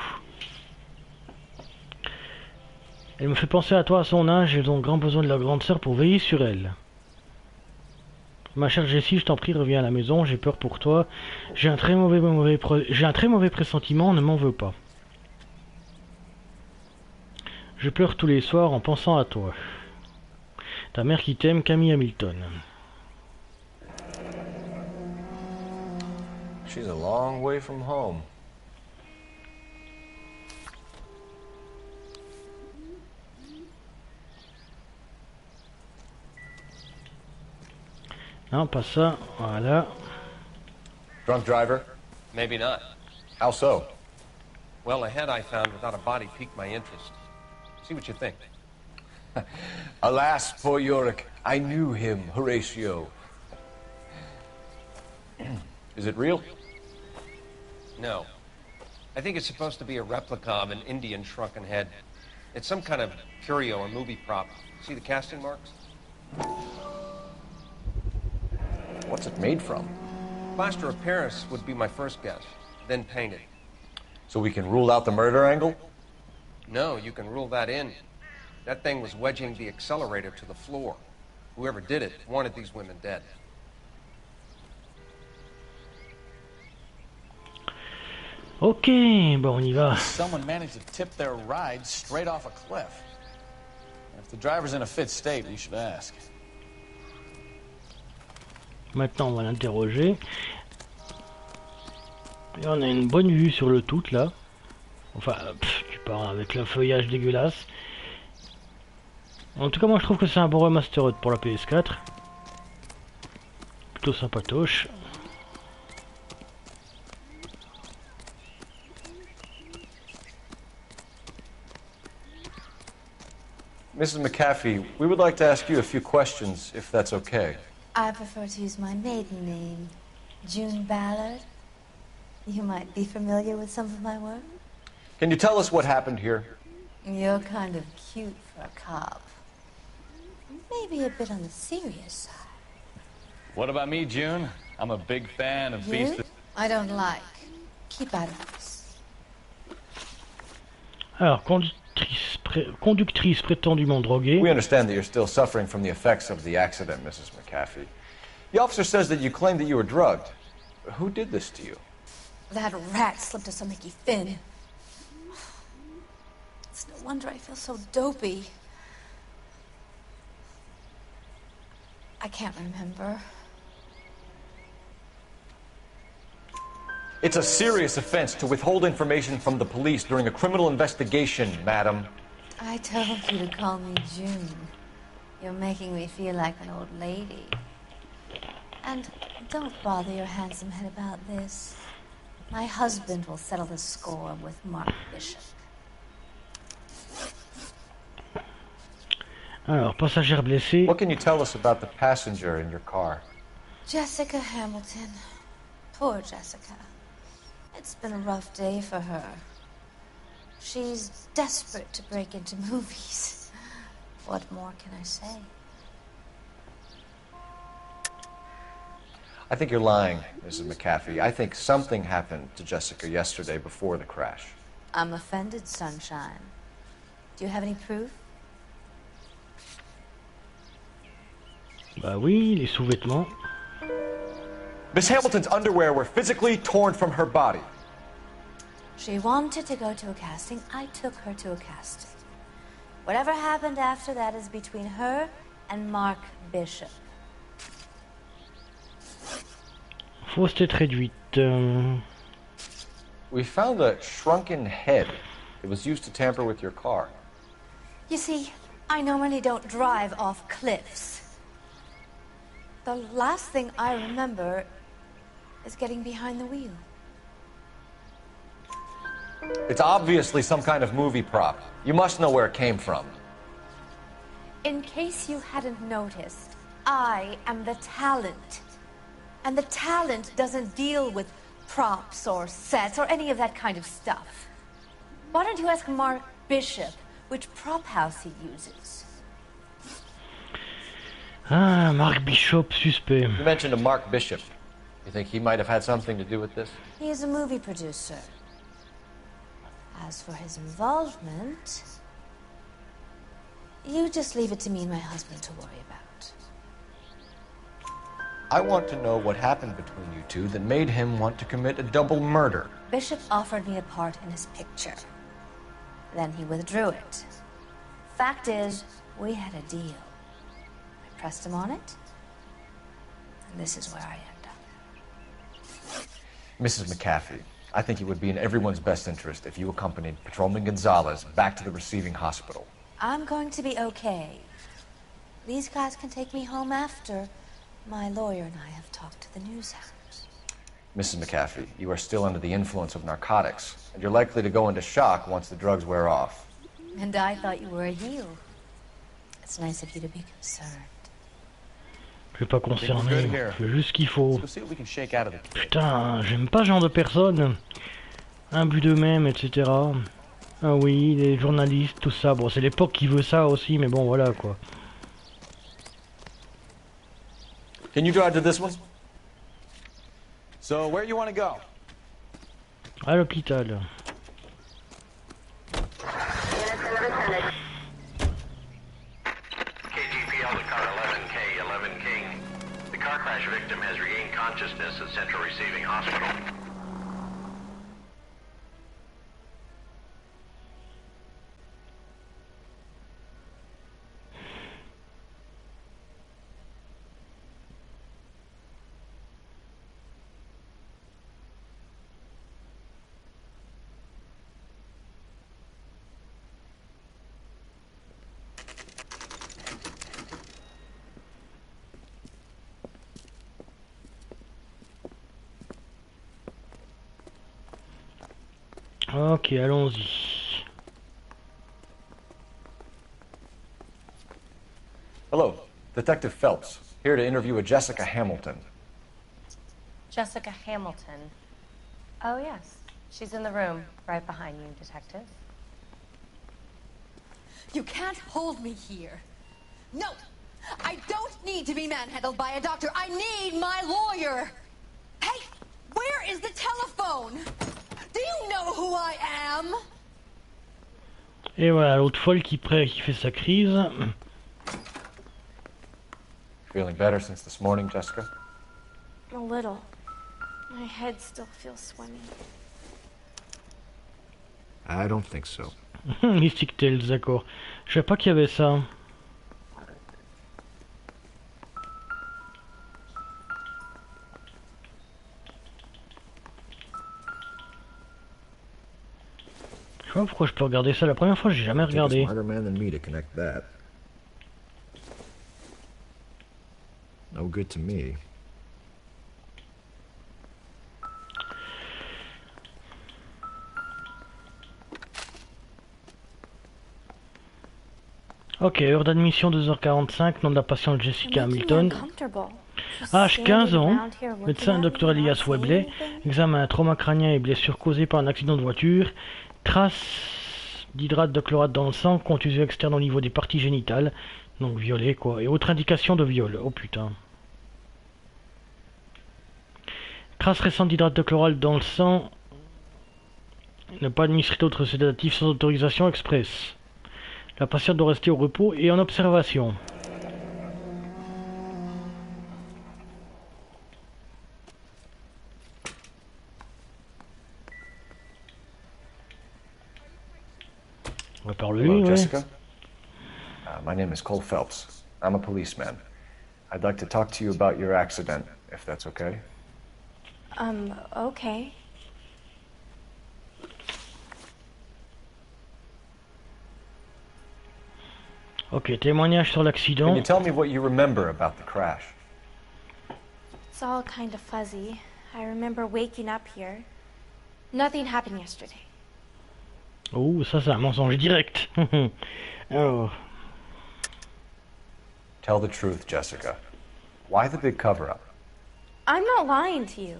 Elle me fait penser à toi à son âge, elles ont grand besoin de leur grande sœur pour veiller sur elle. Ma chère Jessie, je t'en prie, reviens à la maison, j'ai peur pour toi. J'ai un très mauvais pressentiment, ne m'en veux pas. Je pleure tous les soirs en pensant à toi. Ta mère qui t'aime, Camille Hamilton. She's a long way from home. Non, pas ça, voilà. Drunk driver? Maybe not. How so? Well, a head I found without a body piqued my interest. See what you think. Alas, poor Yorick. I knew him, Horatio. Is it real? No. I think it's supposed to be a replica of an Indian shrunken head. It's some kind of curio or movie prop. See the casting marks? What's it made from? Plaster of Paris would be my first guess, then painted. So we can rule out the murder angle? No, you can rule that in. That thing was wedging the accelerator to the floor. Whoever did it wanted these women dead. Ok, bon, on y va. Someone managed to tip their ride straight off a cliff. If the driver's in a fit state, we should ask. Maintenant, on va l'interroger. Et on a une bonne vue sur le tout, là. Enfin, tu pars avec le feuillage dégueulasse. En tout cas, moi, je trouve que c'est un bon remastered pour la PS4. Plutôt sympatoche. Mrs. McAfee, we would like to ask you a few questions, if that's okay. I prefer to use my maiden name, June Ballard. You might be familiar with some of my work. Can you tell us what happened here? You're kind of cute for a cop. Maybe a bit on the serious side. What about me, June? I'm a big fan of You? Beast. I don't like. Keep out of this. Alors, conductrice prétendument droguée. We understand that you're still suffering from the effects of the accident, Mrs. McAfee. The officer says that you claimed that you were drugged. Who did this to you? That rat slipped us a Mickey Finn. It's no wonder I feel so dopey. I can't remember. It's a serious offense to withhold information from the police during a criminal investigation, madam. I told you to call me June. You're making me feel like an old lady. And don't bother your handsome head about this. My husband will settle the score with Mark Bishop. Alors, passagère blessée. What can you tell us about the passenger in your car? Jessica Hamilton. Poor Jessica. It's been a rough day for her. She's desperate to break into movies. What more can I say? I think you're lying, Mrs. McAfee. I think something happened to Jessica yesterday before the crash. I'm offended, Sunshine. Do you have any proof? Bah oui, les sous-vêtements. Miss Hamilton's underwear were physically torn from her body. She wanted to go to a casting. I took her to a casting. Whatever happened after that is between her and Mark Bishop. Fausseté réduite. We found a shrunken head. It was used to tamper with your car. You see, I normally don't drive off cliffs. The last thing I remember is getting behind the wheel. It's obviously some kind of movie prop. You must know where it came from. In case you hadn't noticed, I am the talent. And the talent doesn't deal with props or sets or any of that kind of stuff. Why don't you ask Mark Bishop which prop house he uses? Ah, Mark Bishop, suspect. You mentioned a Mark Bishop. You think he might have had something to do with this? He is a movie producer. As for his involvement, you just leave it to me and my husband to worry about. I want to know what happened between you two that made him want to commit a double murder. Bishop offered me a part in his picture. Then he withdrew it. Fact is, we had a deal. I pressed him on it, and this is where I end up. Mrs. McAfee, I think it would be in everyone's best interest if you accompanied Patrolman Gonzalez back to the receiving hospital. I'm going to be okay. These guys can take me home after my lawyer and I have talked to the news house. Mrs. McAfee, you are still under the influence of narcotics, and you're likely to go into shock once the drugs wear off. And I thought you were a heel. It's nice of you to be concerned. Je suis pas concerné, je fais juste ce qu'il faut. Putain, j'aime pas ce genre de personnes. Un but d'eux-mêmes, etc. Ah oui, les journalistes, tout ça. Bon, c'est l'époque qui veut ça aussi, mais bon, voilà quoi. Can you drive to this one? So, where you want to go? À l'hôpital. KGPL to car 11K, 11 King. The car crash victim has regained consciousness at Central Receiving Hospital. Ok, allons-y. Hello, Detective Phelps, here to interview a Jessica Hamilton. Jessica Hamilton. Oh, yes. She's in the room, right behind you, Detective. You can't hold me here. No! I don't need to be manhandled by a doctor. I need my lawyer! Hey! Where is the telephone? Do you know who I am? Et voilà, l'autre folle qui fait sa crise. Feeling better since this morning, Jessica? A little. My head still feels swimming. I don't think so. Mystic Tales, d'accord. Je savais pas qu'il y avait ça. Je sais pas pourquoi je peux regarder ça. La première fois, j'ai jamais regardé. No good to me. Ok, heure d'admission 2h45, nom de la patiente Jessica Hamilton. Âge 15 ans, médecin Dr Elias Webley, examen trauma crânien et blessure causée par un accident de voiture, traces d'hydrate de chlorate dans le sang, contusion externe au niveau des parties génitales, donc violet quoi, et autre indication de viol, oh putain. Traces récentes d'hydrate de chlorate dans le sang, ne pas administrer d'autres sédatifs sans autorisation express. La patiente doit rester au repos et en observation. On va parler, Hello, ouais. Jessica. My name is Cole Phelps. I'm a policeman. I'd like to talk to you about your accident, if that's okay. Okay. Ok, témoignage sur l'accident. Can you tell me what you remember about the crash? It's all kind of fuzzy. I remember waking up here. Nothing happened yesterday. Oh, ça c'est un mensonge direct. Alors. Tell the truth, Jessica. Why the big cover-up? I'm not lying to you.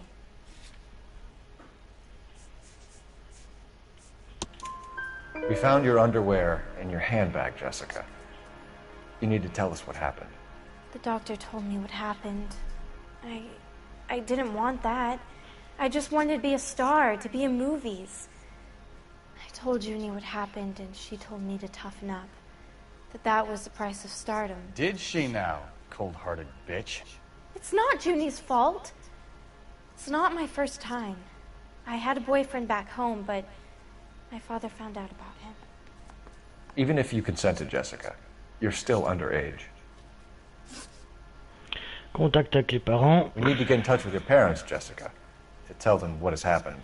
We found your underwear in your handbag, Jessica. You need to tell us what happened. The doctor told me what happened. I didn't want that. I just wanted to be a star, to be in movies. I told Junie what happened, and she told me to toughen up. That was the price of stardom. Did she now, cold-hearted bitch? It's not Junie's fault. It's not my first time. I had a boyfriend back home, but my father found out about him. Even if you consented, Jessica, you're still underage. Contact avec les parents. We need to get in touch with your parents, Jessica, to tell them what has happened.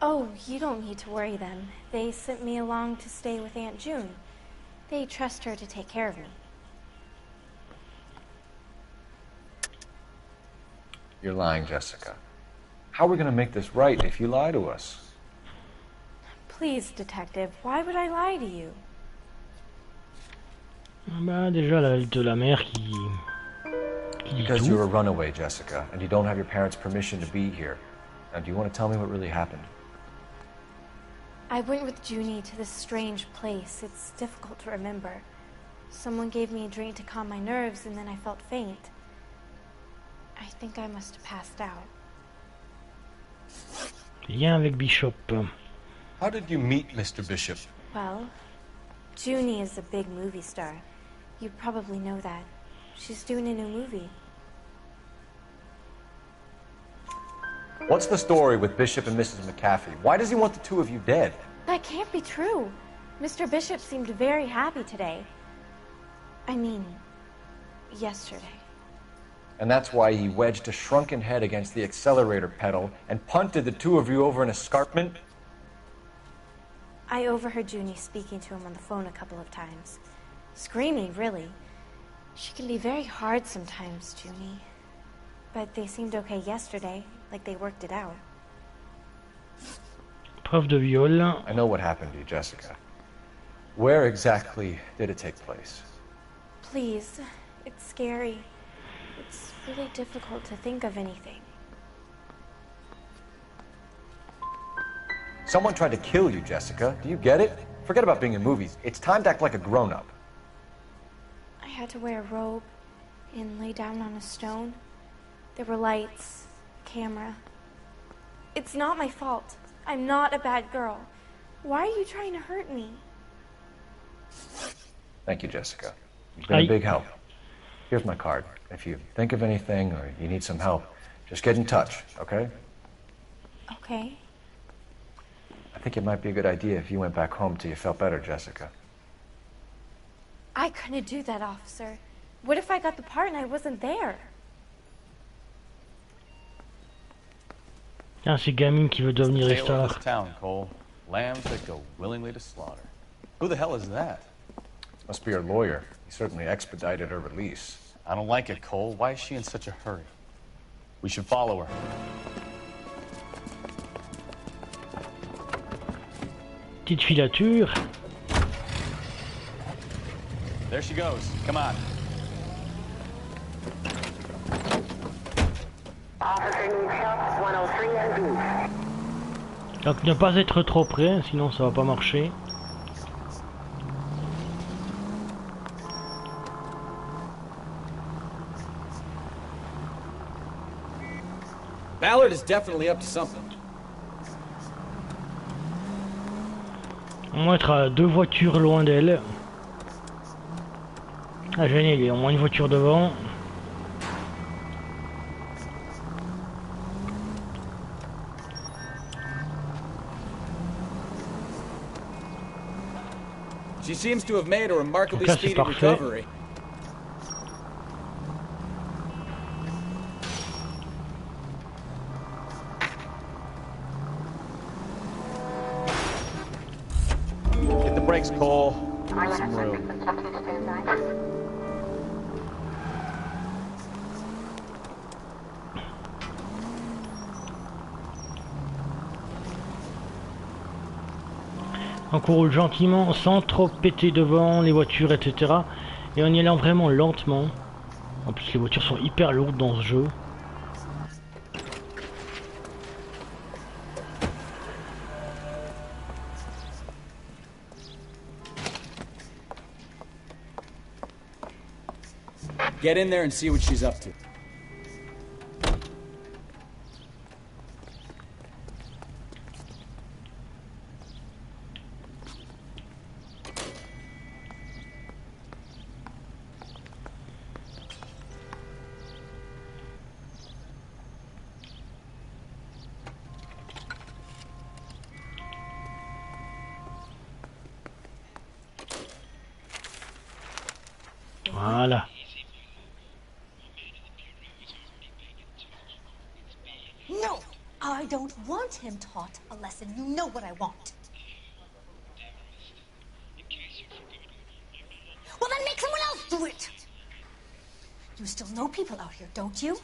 Oh, you don't need to worry them. They sent me along to stay with Aunt June. They trust her to take care of me. You're lying, Jessica. How are we going to make this right if you lie to us? Please, detective, why would I lie to you? Ah bah déjà de la mère qui Because you're a runaway, Jessica, and you don't have your parents' permission to be here. Now, do you want to tell me what really happened? I went with Junie to this strange place. It's difficult to remember. Someone gave me a drink to calm my nerves, and then I felt faint. I think I must have passed out. Lien avec Bishop. How did you meet Mr. Bishop? Well, Junie is a big movie star. You probably know that. She's doing a new movie. What's the story with Bishop and Mrs. McAfee? Why does he want the two of you dead? That can't be true. Mr. Bishop seemed very happy today. I mean, yesterday. And that's why he wedged a shrunken head against the accelerator pedal and punted the two of you over an escarpment? I overheard Junie speaking to him on the phone a couple of times. Screaming, really. She can be very hard sometimes, Junie. But they seemed okay yesterday, like they worked it out. Preuve de viol. I know what happened to you, Jessica. Where exactly did it take place? Please, it's scary. It's really difficult to think of anything. Someone tried to kill you, Jessica. Do you get it? Forget about being in movies. It's time to act like a grown-up. I had to wear a robe and lay down on a stone. There were lights, camera. It's not my fault. I'm not a bad girl. Why are you trying to hurt me? Thank you, Jessica. You've been a big help. Here's my card. If you think of anything or you need some help, just get in touch, okay? Okay. I think it might be a good idea if you went back home till you felt better, Jessica. I couldn't do that, officer. What if I got the part and I wasn't there? Ah, c'est Gaming qui veut devenir Tale of star. this town, Cole. Lambs that go willingly to slaughter. Who the hell is that? Must be her lawyer. He certainly expedited her release. I don't like it, Cole. Why is she in such a hurry? We should follow her. Petite filature. There she goes. Come on. Donc ne pas être trop près, sinon ça va pas marcher. Ballard is definitely up to something. On va être à 2 voitures loin d'elle. Ah génial, il y a au moins une voiture devant. She seems to have made a remarkably Donc là, c'est speedy parfait. recovery. Hit the brakes, Cole. Leave some room. Donc on roule gentiment, sans trop péter devant les voitures, etc. Et en y allant vraiment lentement. En plus les voitures sont hyper lourdes dans ce jeu. Get in there and see what she's up to. Voilà. No, I don't want him taught a lesson. You know what I want. Well, then make someone else do it. You still know people out here, don't you?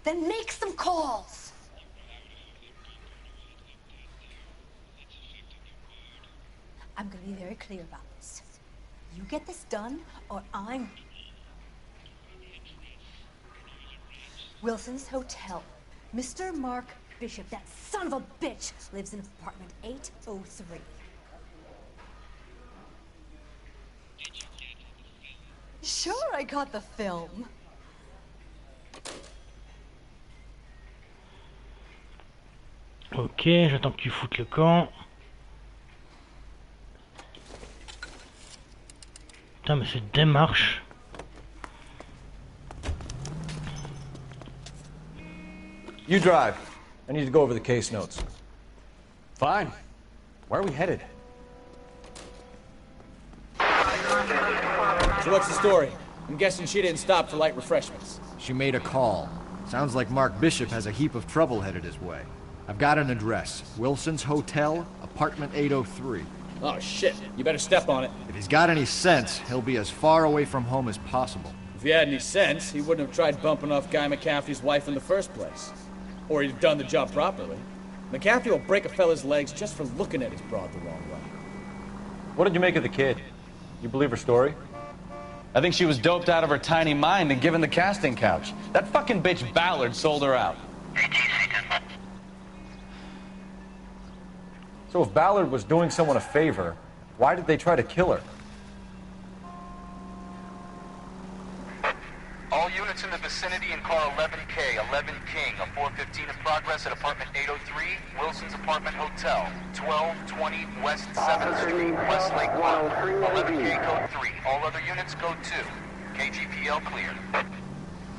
Then make some calls. I'm going to be very clear about this. You get this done, or I'm... Wilson's Hotel. Mr. Mark Bishop, that son of a bitch, lives in apartment 803. Sure, I got the film. Ok, j'attends que tu foutes le camp. Putain, mais cette démarche. You drive. I need to go over the case notes. Fine. Where are we headed? So what's the story? I'm guessing she didn't stop for light refreshments. She made a call. Sounds like Mark Bishop has a heap of trouble headed his way. I've got an address. Wilson's Hotel, apartment 803. Oh shit, you better step on it. If he's got any sense, he'll be as far away from home as possible. If he had any sense, he wouldn't have tried bumping off Guy McCaffrey's wife in the first place. Or he'd have done the job properly. McCaffrey will break a fella's legs just for looking at his broad the wrong way. What did you make of the kid? You believe her story? I think she was doped out of her tiny mind and given the casting couch. That fucking bitch Ballard sold her out. So if Ballard was doing someone a favor, why did they try to kill her? All units in the vicinity in car 11K, 11 King, a 415 in progress at apartment 803, Wilson's Apartment Hotel, 1220 West 7th Street, Westlake Park, 11K code 3. All other units code 2. KGPL clear.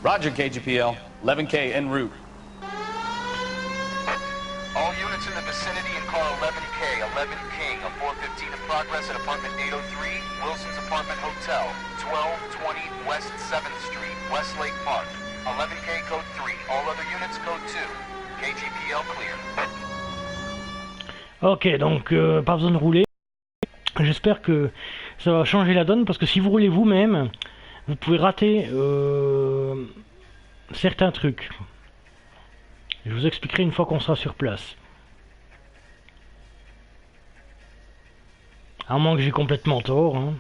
Roger, KGPL. 11K en route. All units in the vicinity in car 11K, 11 King, a 415 in progress at apartment 803, Wilson's Apartment Hotel, 1220 West 7th Street, Westlake Park, 11K code 3. All other units code 2. KGPL clear. Ok, donc pas besoin de rouler. J'espère que ça va changer la donne, parce que si vous roulez vous-même, vous pouvez rater certains trucs. Je vous expliquerai une fois qu'on sera sur place. À moins que j'ai complètement tort, hein.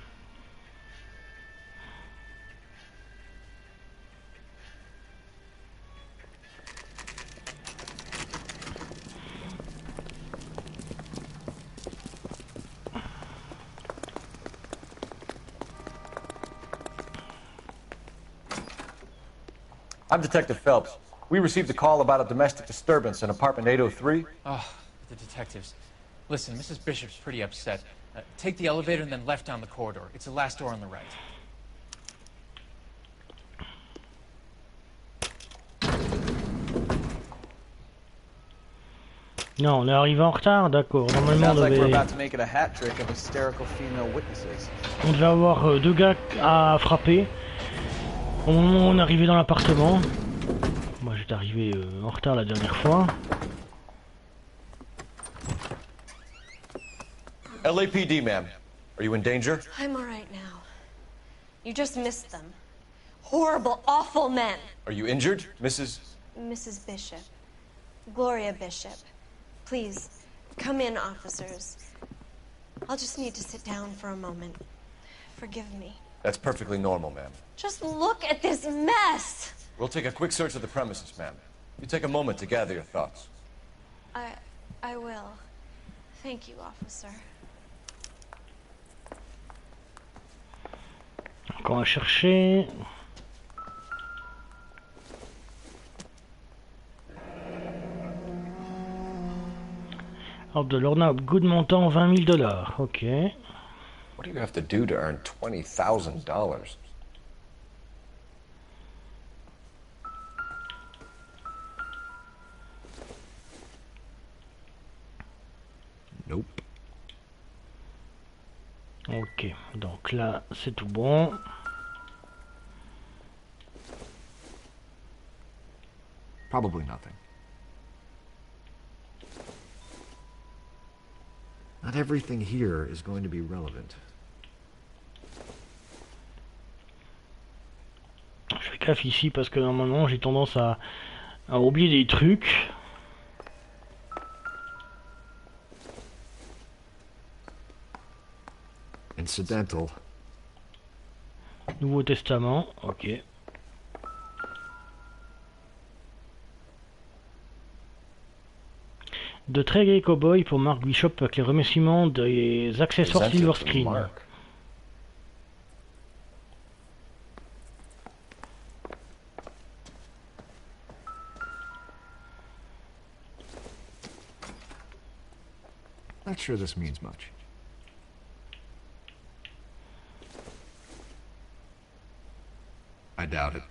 I'm Detective Phelps. We received a call about a domestic disturbance in apartment 803. Oh, the detectives. Listen, Mrs. Bishop's pretty upset. Take the elevator and then left down the corridor. It's the last door on the right. Non, on est arrivé en retard, d'accord. Normalement, Sounds like we're about to make it a hat trick of hysterical female witnesses. on devait avoir deux gars à frapper. Au moment où on est arrivé dans l'appartement. Moi j'étais arrivé en retard la dernière fois. LAPD, ma'am. Are you in danger? I'm all right now. You just missed them. Horrible, awful men. Are you injured, Mrs. Mrs. Bishop. Gloria Bishop. Please, come in, officers. I'll just need to sit down for a moment. Forgive me. That's perfectly normal, ma'am. Just look at this mess. We'll take a quick search of the premises, ma'am. You take a moment to gather your thoughts. I will. Thank you, officer. Donc on va chercher. Ordre de l'ordre, good montant, $20,000. Ok. What do you have to do to earn $20,000? Nope. Ok, donc là c'est tout bon. Probably nothing. Not everything here is going to be relevant. Je fais gaffe ici parce que normalement j'ai tendance à oublier des trucs. Incidental. Nouveau Testament, ok. De très gay cowboy pour Mark Bishop avec les remerciements des accessoires Silver Screen. Not sure this means much. I doubt it.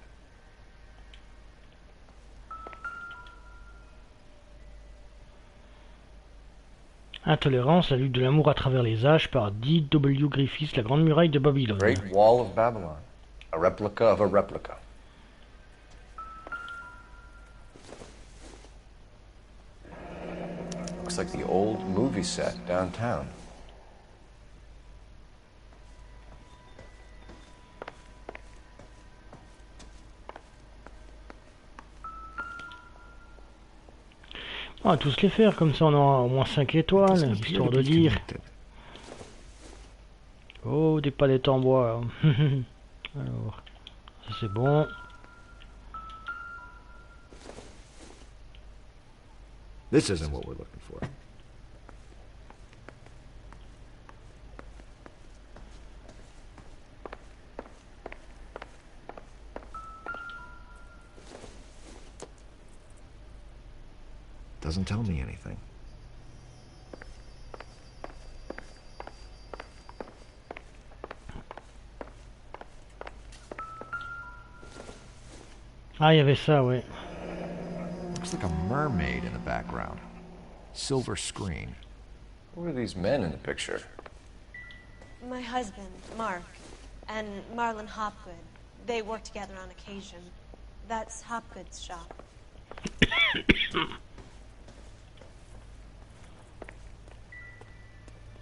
Intolérance, la lutte de l'amour à travers les âges par D.W. Griffiths, la grande muraille de Babylone. Great Wall of Babylon. A replica of a replica. Looks like the old movie set downtown. On va tous les faire, comme ça on aura au moins 5 étoiles, histoire de dire. Oh, des palettes en bois. Alors, ça c'est bon. This isn't what we're looking for. Doesn't tell me anything. Ah, il y avait ça, ouais. Looks like a mermaid in the background. Silver screen. Who are these men in the picture? My husband, Mark, and Marlon Hopgood. They work together on occasion. That's Hopgood's shop.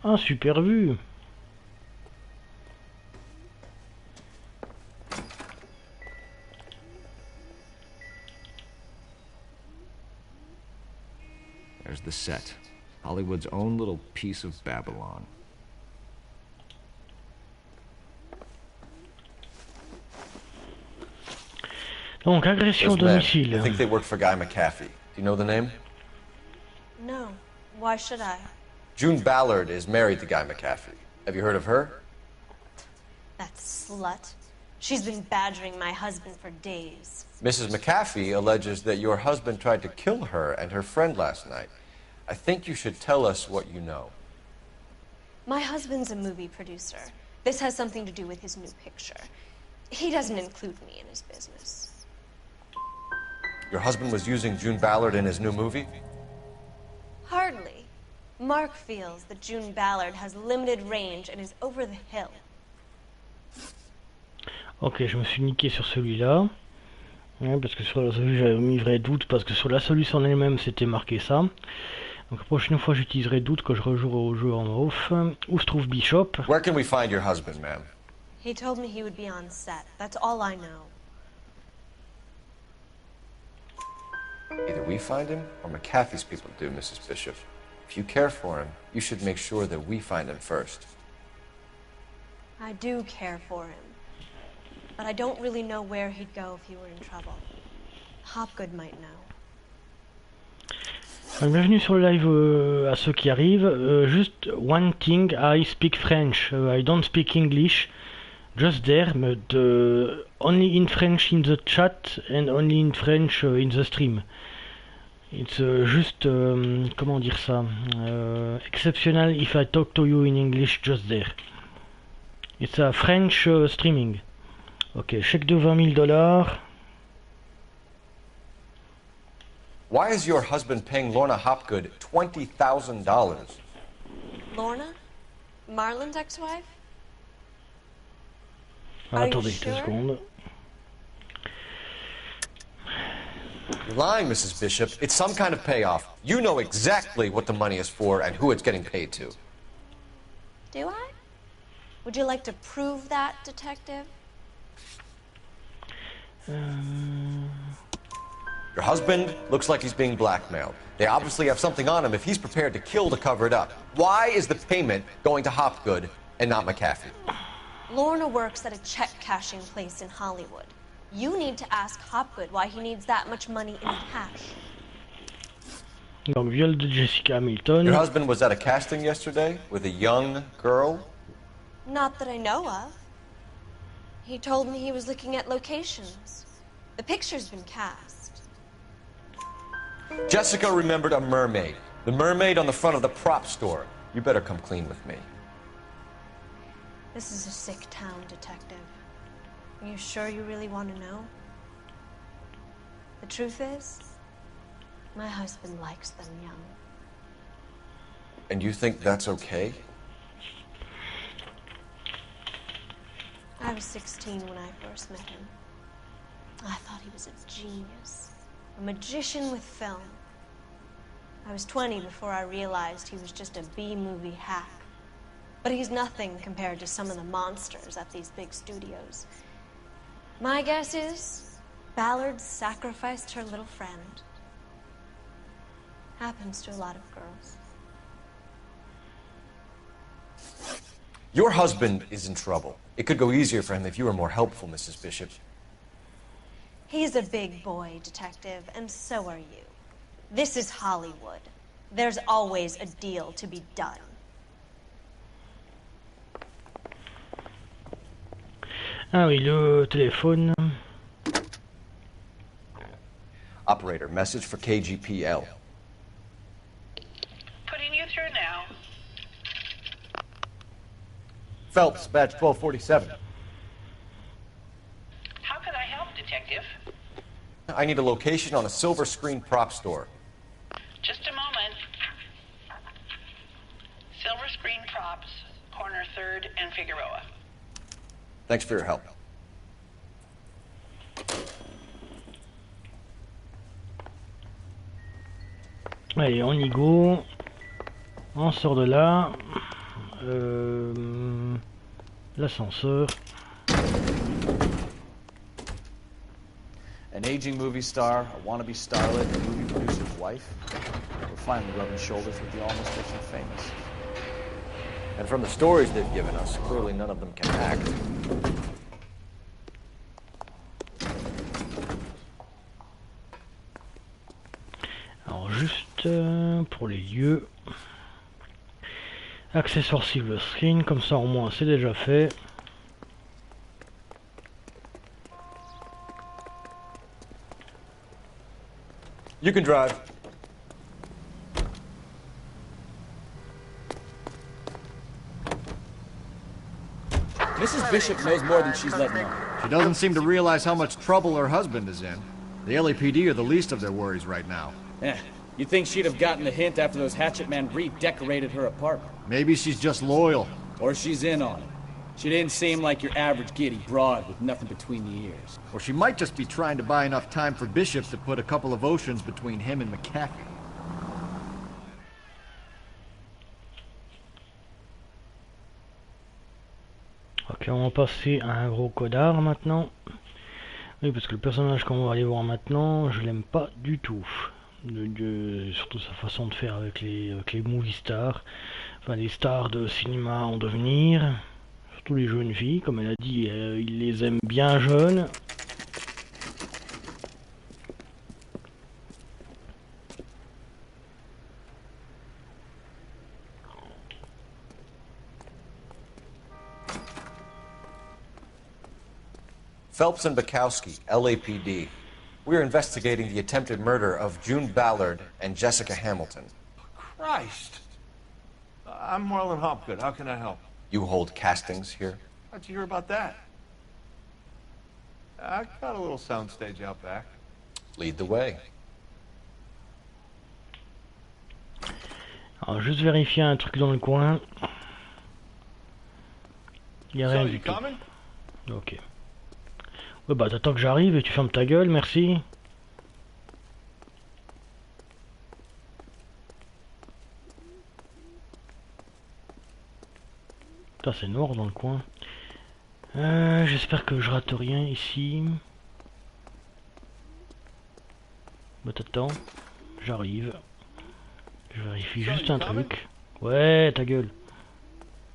Ah, super vue. There's the set. Hollywood's own little piece of Babylon. Donc, agression au domicile. I think they work for Guy McAfee. Do you know the name? No. Why should I? June Ballard is married to Guy McAfee. Have you heard of her? That slut. She's been badgering my husband for days. Mrs. McAfee alleges that your husband tried to kill her and her friend last night. I think you should tell us what you know. My husband's a movie producer. This has something to do with his new picture. He doesn't include me in his business. Your husband was using June Ballard in his new movie? Hardly. Mark feels that June Ballard has limited range and is over the hill. Ok, je me suis niqué sur celui-là. Ouais, parce que sur la solution j'avais mis vrai doute, parce que sur la solution en elle-même c'était marqué ça. Donc la prochaine fois j'utiliserai doute quand je rejouerai au jeu en off. Où se trouve Bishop? Where can we find your husband, ma'am? He told me he would be on set. That's all I know. Either we find him or McAfee's people do, Mrs. Bishop. If you care for him, you should make sure that we find him first. I do care for him. but I don't really know where he'd go if he were in trouble. Hopgood might know. Bienvenue sur le live à ceux qui arrivent. Just one thing, I speak French. I don't speak English. Just there, but only in French in the chat and only in French in the stream. It's just, comment dire ça, exceptional if I talk to you in English just there. It's a French streaming. Ok, chèque de $20,000. Why is your husband paying Lorna Hopgood $20,000? Lorna? Marlon's ex-wife? Attendez 2 secondes. You're lying, Mrs. Bishop. It's some kind of payoff. You know exactly what the money is for and who it's getting paid to. Do I? Would you like to prove that, Detective? Your husband looks like he's being blackmailed. They obviously have something on him if he's prepared to kill to cover it up. Why is the payment going to Hopgood and not McAfee? Lorna works at a check-cashing place in Hollywood. You need to ask Hopgood why he needs that much money in cash. Donc, viol de Jessica Hamilton. Your husband was at a casting yesterday with a young girl? Not that I know of. He told me he was looking at locations. The picture's been cast. Jessica remembered a mermaid. The mermaid on the front of the prop store. You better come clean with me. This is a sick town, Detective. Are you sure you really want to know? The truth is, my husband likes them young. And you think that's okay? I was 16 when I first met him. I thought he was a genius, a magician with film. I was 20 before I realized he was just a B-movie hack. But he's nothing compared to some of the monsters at these big studios. My guess is Ballard sacrificed her little friend. Happens to a lot of girls. Your husband is in trouble. It could go easier for him if you were more helpful, Mrs. Bishop. He's a big boy, Detective, and so are you. This is Hollywood. There's always a deal to be done. Ah oui, le téléphone. Operator, message for KGPL. Putting you through now. Phelps, badge 1247. How can I help, Detective? I need a location on a silver screen prop store. Just a moment. Silver Screen Props, corner 3rd and Figueroa. Thanks for your help. Allez, on y go. On sort de là. L'ascenseur. An aging movie star, a wannabe starlet, a movie producer's wife. We're finally rubbing shoulders with the almost rich and famous. And from the stories they've given us, clearly none of them can act. Alors juste pour les lieux. Accessoires silver screen, comme ça au moins c'est déjà fait. You can drive. Mrs. Bishop knows more than she's letting on. She doesn't seem to realize how much trouble her husband is in. The LAPD are the least of their worries right now. You'd think she'd have gotten the hint after those hatchet men redecorated her apartment. Maybe she's just loyal. Or she's in on it. She didn't seem like your average giddy broad with nothing between the ears. Or she might just be trying to buy enough time for Bishop to put a couple of oceans between him and McAfee. Ok, on va passer à un gros codard maintenant. Oui, parce que le personnage qu'on va aller voir maintenant, je l'aime pas du tout. Surtout sa façon de faire avec les movie stars. Enfin, les stars de cinéma en devenir. Je Surtout les jeunes filles, comme elle a dit, il les aime bien jeunes. Phelps and Bukowski, LAPD. We're investigating the attempted murder of June Ballard and Jessica Hamilton. Christ! I'm Marlon Hopgood. How can I help? You hold castings here? How'd you hear about that? I got a little soundstage out back. Lead the way. Alors, juste vérifier un truc dans le coin. Il n'y a rien du tout. Ok. Ouais, bah t'attends que j'arrive et tu fermes ta gueule, merci. Putain, c'est noir dans le coin. J'espère que je rate rien ici. Bah t'attends, j'arrive. Je vérifie juste un truc. Ouais, ta gueule.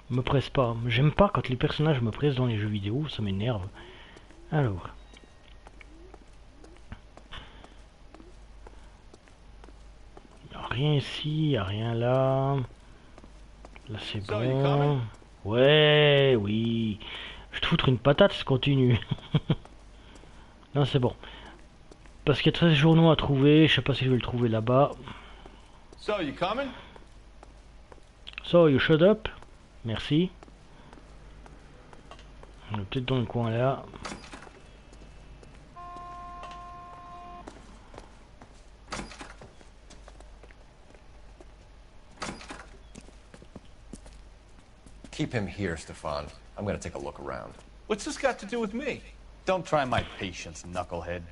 Me presse pas. J'aime pas quand les personnages me pressent dans les jeux vidéo, ça m'énerve. Alors. Y'a rien ici, y'a rien là. Là c'est bon. Ouais, oui. Je vais te foutre une patate si je continue. Non, c'est bon. Parce qu'il y a 13 journaux à trouver, je sais pas si je vais le trouver là-bas. So, you coming? So, you shut up. Merci. On est peut-être dans le coin là. Keep him here, Stefan. I'm gonna take a look around. What's this got to do with me? Don't try my patience, knucklehead.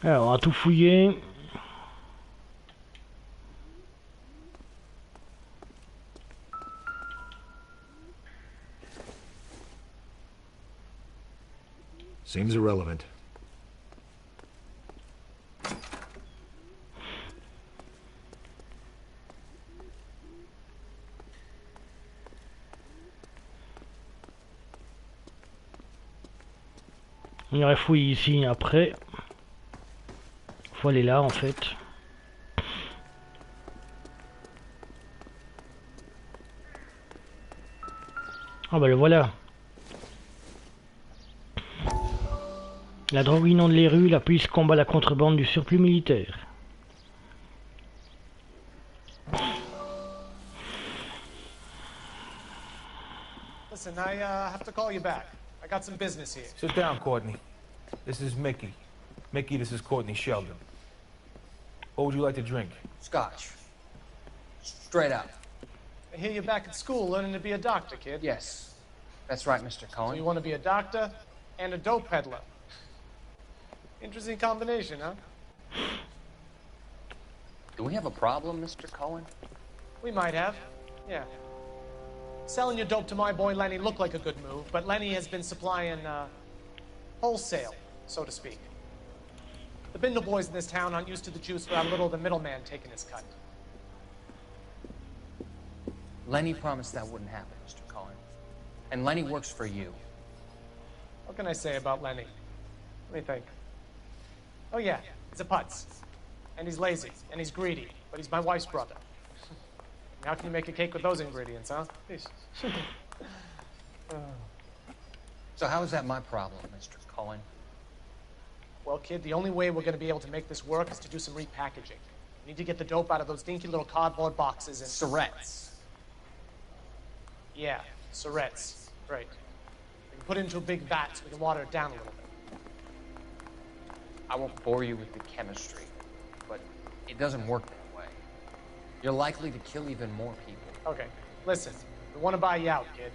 Alors, on a tout fouillé. Seems irrelevant. On irait fouiller ici après. Faut aller là en fait. Ah bah le voilà. La drogue inonde les rues, la police combat la contrebande du surplus militaire. Listen, I have to call you back. I got some business here. Sit down, Courtney. This is Mickey. Mickey, this is Courtney Sheldon. What would you like to drink? Scotch. Straight out. I hear you're back at school learning to be a doctor, kid. Yes. That's right, Mr. Cohen. So you want to be a doctor and a dope peddler. Interesting combination, huh? Do we have a problem, Mr. Cohen? We might have. Yeah. Selling your dope to my boy Lenny looked like a good move, but Lenny has been supplying, wholesale, so to speak. The Bindle boys in this town aren't used to the juice without a little of the middleman taking his cut. Lenny promised that wouldn't happen, Mr. Cohen. And Lenny works for you. What can I say about Lenny? Let me think. Oh yeah, he's a putz. And he's lazy, and he's greedy, but he's my wife's brother. How can you make a cake with those ingredients, huh? So how is that my problem, Mr. Cohen? Well, kid, the only way we're going to be able to make this work is to do some repackaging. We need to get the dope out of those dinky little cardboard boxes and... Surrettes. Yeah, surrettes. Right. We can put it into a big vat so we can water it down a little bit. I won't bore you with the chemistry, but it doesn't work that way. You're likely to kill even more people. Okay, listen. We want to buy you out, kid.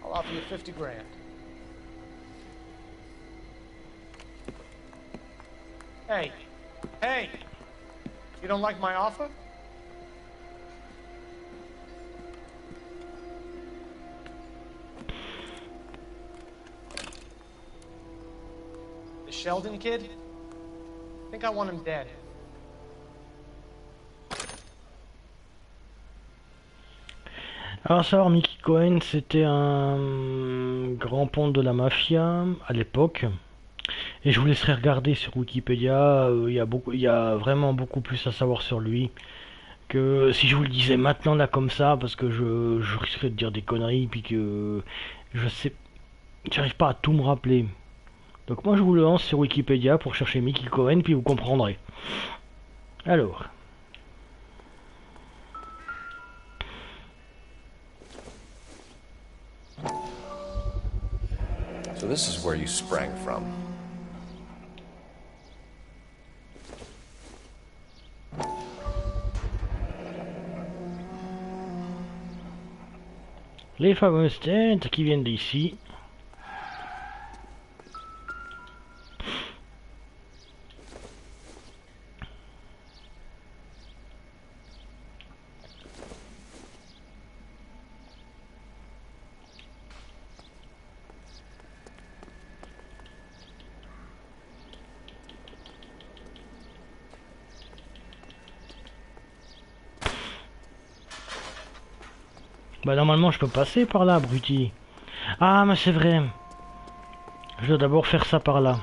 I'll offer you 50 grand. Hey, hey! You don't like my offer? Sheldon kid? I think I want him dead. Alors savoir, Mickey Cohen, c'était un grand ponte de la mafia à l'époque. Et je vous laisserai regarder sur Wikipédia, il y a vraiment beaucoup plus à savoir sur lui que si je vous le disais maintenant là comme ça, parce que je risquerais de dire des conneries, puis que je sais, j'arrive pas à tout me rappeler. Donc moi je vous le lance sur Wikipédia pour chercher Mickey Cohen, puis vous comprendrez. Alors. So this is where you sprang from. Les fameuses têtes qui viennent d'ici. Bah normalement je peux passer par là, abruti. Ah mais c'est vrai. Je dois d'abord faire ça par là.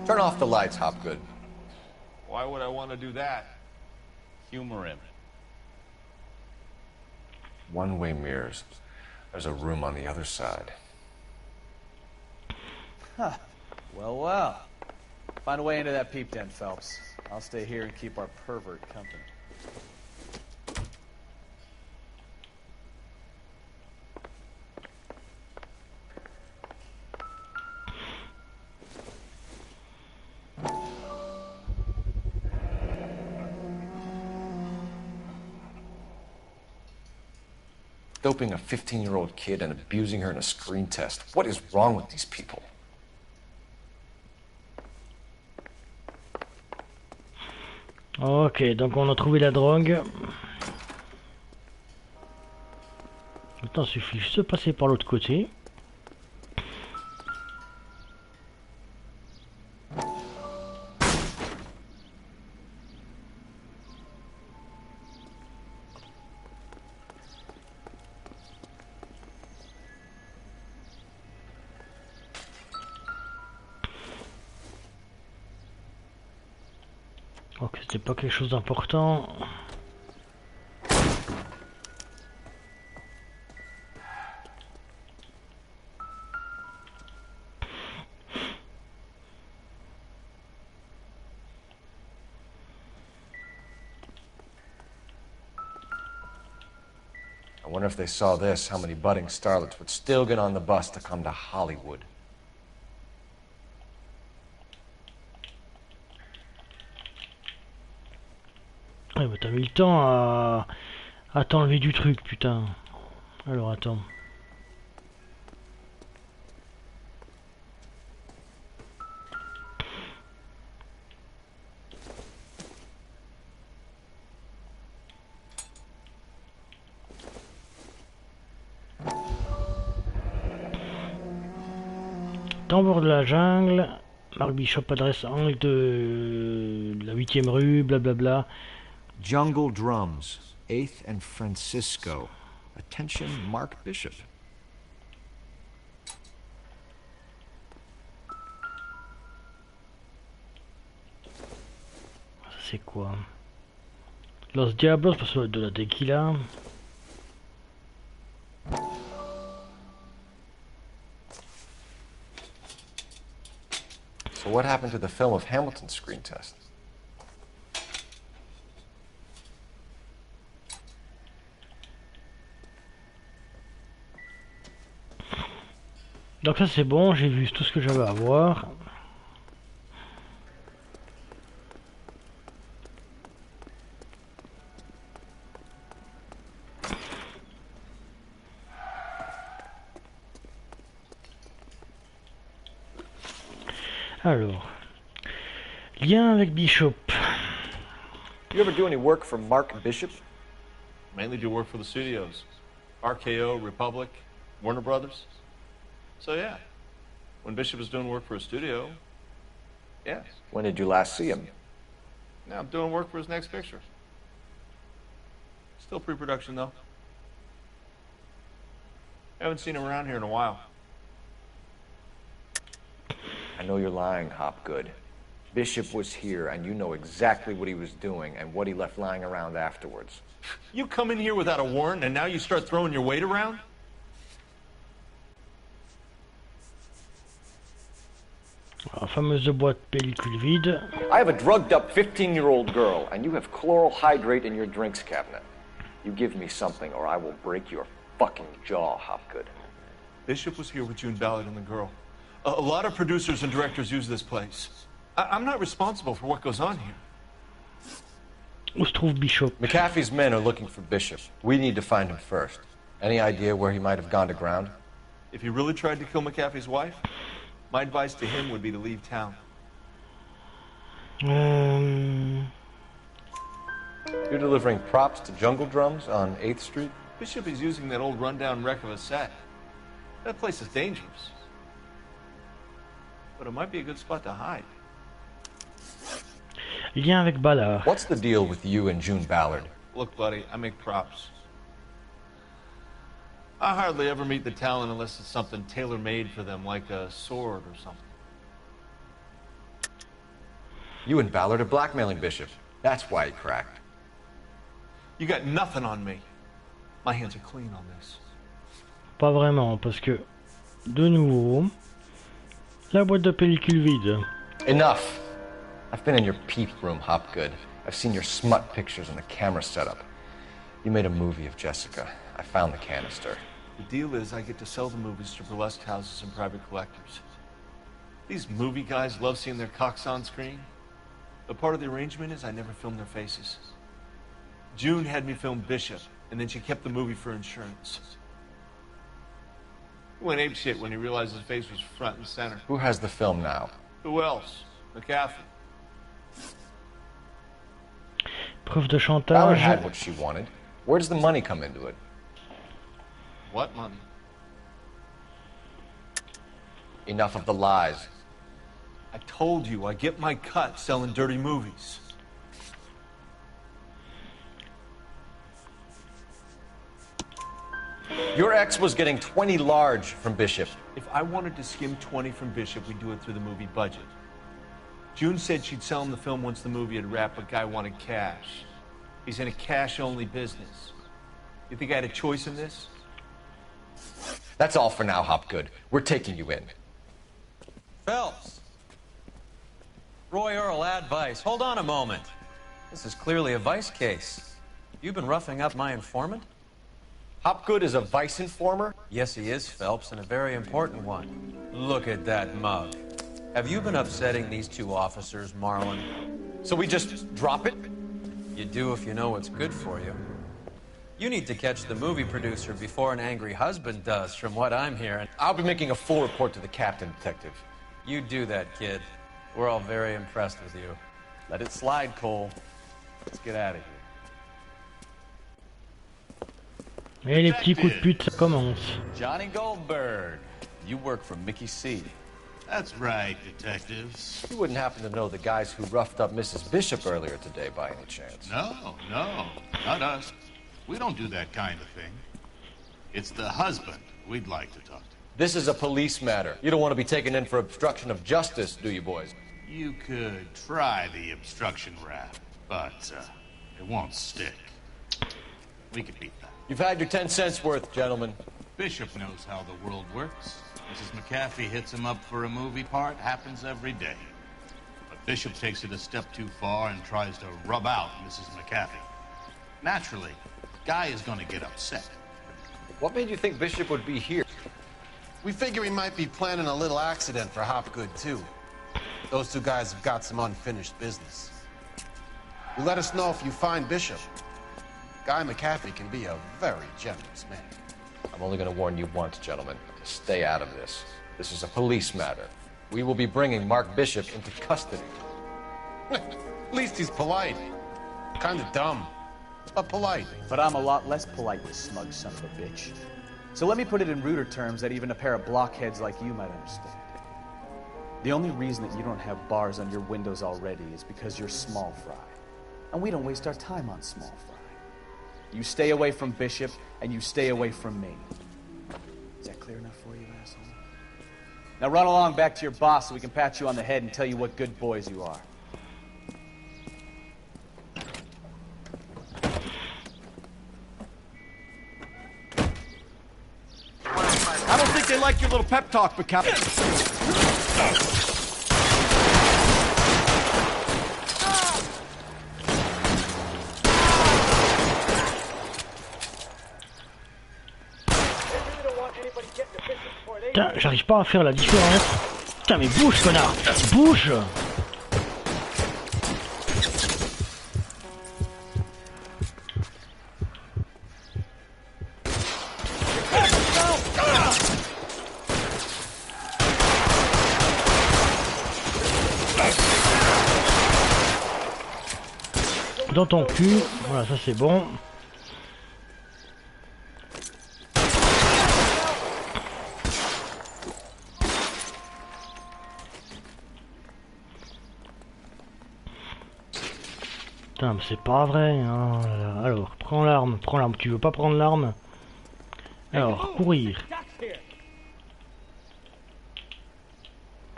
Turn off the lights, Hopgood. Why would I want to do that? Humor him. One-way mirrors. There's a room on the other side. Huh. Well, well. Find a way into that peep den, Phelps. I'll stay here and keep our pervert company. Doping a 15-year-old kid and abusing her in a screen test. What is wrong with these people? Ok, donc on a trouvé la drogue. Maintenant, il suffit juste de passer par l'autre côté. Ok, c'était pas quelque chose d'important. I wonder if they saw this, how many budding starlets would still get on the bus to come to Hollywood. Ouais, bah t'as mis le temps à t'enlever du truc, putain. Alors attends. Tambour de la jungle, Marc Bishop adresse angle de la 8e rue, blablabla. Jungle Drums, 8th and Francisco. Attention, Mark Bishop. C'est quoi? Los Diablos, parce que de la tequila. So what happened to the film of Hamilton's screen test? Donc ça c'est bon, j'ai vu tout ce que j'avais à voir. Alors, lien avec Bishop. You ever do any work for Mark Bishop? Mainly do work for the studios. RKO, Republic, Warner Brothers. So yeah, when Bishop is doing work for a studio, yes. When did you last see him? Now I'm doing work for his next picture. Still pre-production though. Haven't seen him around here in a while. I know you're lying, Hopgood. Bishop was here, and you know exactly what he was doing and what he left lying around afterwards. You come in here without a warrant, and now you start throwing your weight around? La fameuse boîte pellicule vide. I have a drugged-up 15-year-old girl, and you have chloral hydrate in your drinks cabinet. You give me something, or I will break your fucking jaw, Hopgood. Bishop was here with June Ballard and the girl. A lot of producers and directors use this place. I'm not responsible for what goes on here. Où se trouve Bishop? McAfee's men are looking for Bishop. We need to find him first. Any idea where he might have gone to ground? If he really tried to kill McAfee's wife, my advice to him would be to leave town. You're delivering props to Jungle Drums on 8th Street? Bishop is using that old rundown wreck of a set. That place is dangerous. But it might be a good spot to hide. Lien avec Ballard. What's the deal with you and June Ballard? Look, buddy, I make props. I hardly ever meet the talent unless it's something tailor-made for them, like a sword or something. You and Ballard are blackmailing Bishop. That's why he cracked. You got nothing on me. My hands are clean on this. Pas vraiment, parce que, de nouveau, la boîte de pellicule vide. Enough! I've been in your peep room, Hopgood. I've seen your smut pictures and the camera setup. You made a movie of Jessica. I found the canister. The deal is I get to sell the movies to burlesque houses and private collectors. These movie guys love seeing their cocks on screen. But part of the arrangement is I never film their faces. June had me film Bishop, and then she kept the movie for insurance. He went apeshit when he realized his face was front and center. Who has the film now? Who else? McAfee. Preuve de chantage. Ballard had what she wanted. Where does the money come into it? What money? Enough of the lies. I told you, I get my cut selling dirty movies. Your ex was getting 20 large from Bishop. If I wanted to skim 20 from Bishop, we'd do it through the movie budget. June said she'd sell him the film once the movie had wrapped, but Guy wanted cash. He's in a cash-only business. You think I had a choice in this? That's all for now, Hopgood. We're taking you in. Phelps. Roy Earl, advice. Hold on a moment. This is clearly a vice case. You've been roughing up my informant? Hopgood is a vice informer? Yes, he is, Phelps, and a very important one. Look at that mug. Have you been upsetting these two officers, Marlon? So we just drop it? You do if you know what's good for you. You need to catch the movie producer before an angry husband does, from what I'm hearing. I'll be making a full report to the captain, Detective. You do that, kid. We're all very impressed with you. Let it slide, Cole. Let's get out of here. Et les petits coups de pute, ça commence. Johnny Goldberg, you work for Mickey C. That's right, detectives. You wouldn't happen to know the guys who roughed up Mrs. Bishop earlier today by any chance? No, not us. We don't do that kind of thing. It's the husband we'd like to talk to. This is a police matter. You don't want to be taken in for obstruction of justice, do you, boys? You could try the obstruction rap, but it won't stick. We could beat that. You've had your 10 cents worth, gentlemen. Bishop knows how the world works. Mrs. McAfee hits him up for a movie part. Happens every day. But Bishop takes it a step too far and tries to rub out Mrs. McAfee. Naturally, Guy is going to get upset. What made you think Bishop would be here? We figure he might be planning a little accident for Hopgood, too. Those two guys have got some unfinished business. You let us know if you find Bishop. Guy McAfee can be a very generous man. I'm only going to warn you once, gentlemen. Stay out of this. This is a police matter. We will be bringing Mark Bishop into custody. At least he's polite. Kind of dumb. but polite. But I'm a lot less polite, you smug son of a bitch. So let me put it in ruder terms that even a pair of blockheads like you might understand. The only reason that you don't have bars on your windows already is because you're small fry. And we don't waste our time on small fry. You stay away from Bishop, and you stay away from me. Is that clear enough for you, asshole? Now run along back to your boss so we can pat you on the head and tell you what good boys you are. I don't think they like your little pep talk, but Captain. Putain, j'arrive pas à faire la différence. Putain, mais bouge, connard! Bouge! Dans ton cul, voilà, ça c'est bon. Putain, mais c'est pas vrai. Oh là là. Alors, prends l'arme, prends l'arme. Tu veux pas prendre l'arme? Alors, courir.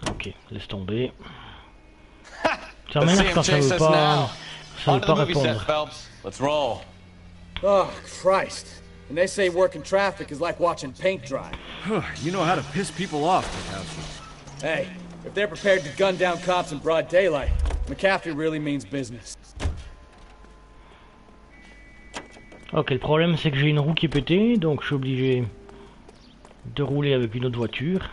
Ok, laisse tomber. Ça m'énerve quand ça veut pas. Ça veut pas répondre. Let's roll. Oh, Christ. And they say working traffic is like watching paint dry. You know how to piss people off, McCaffrey. Hey, if they're prepared to gun down cops in broad daylight, McCaffrey really means business. Ok, le problème c'est que j'ai une roue qui est pétée, donc je suis obligé de rouler avec une autre voiture.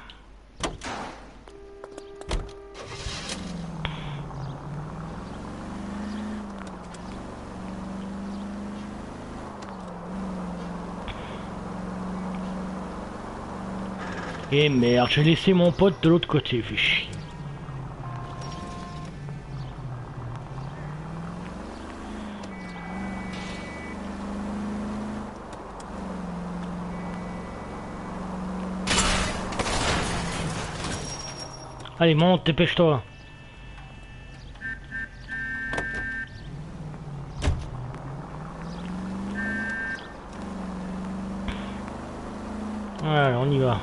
Et merde, j'ai laissé mon pote de l'autre côté, fais chier. Allez, monte, dépêche-toi. Voilà, on y va.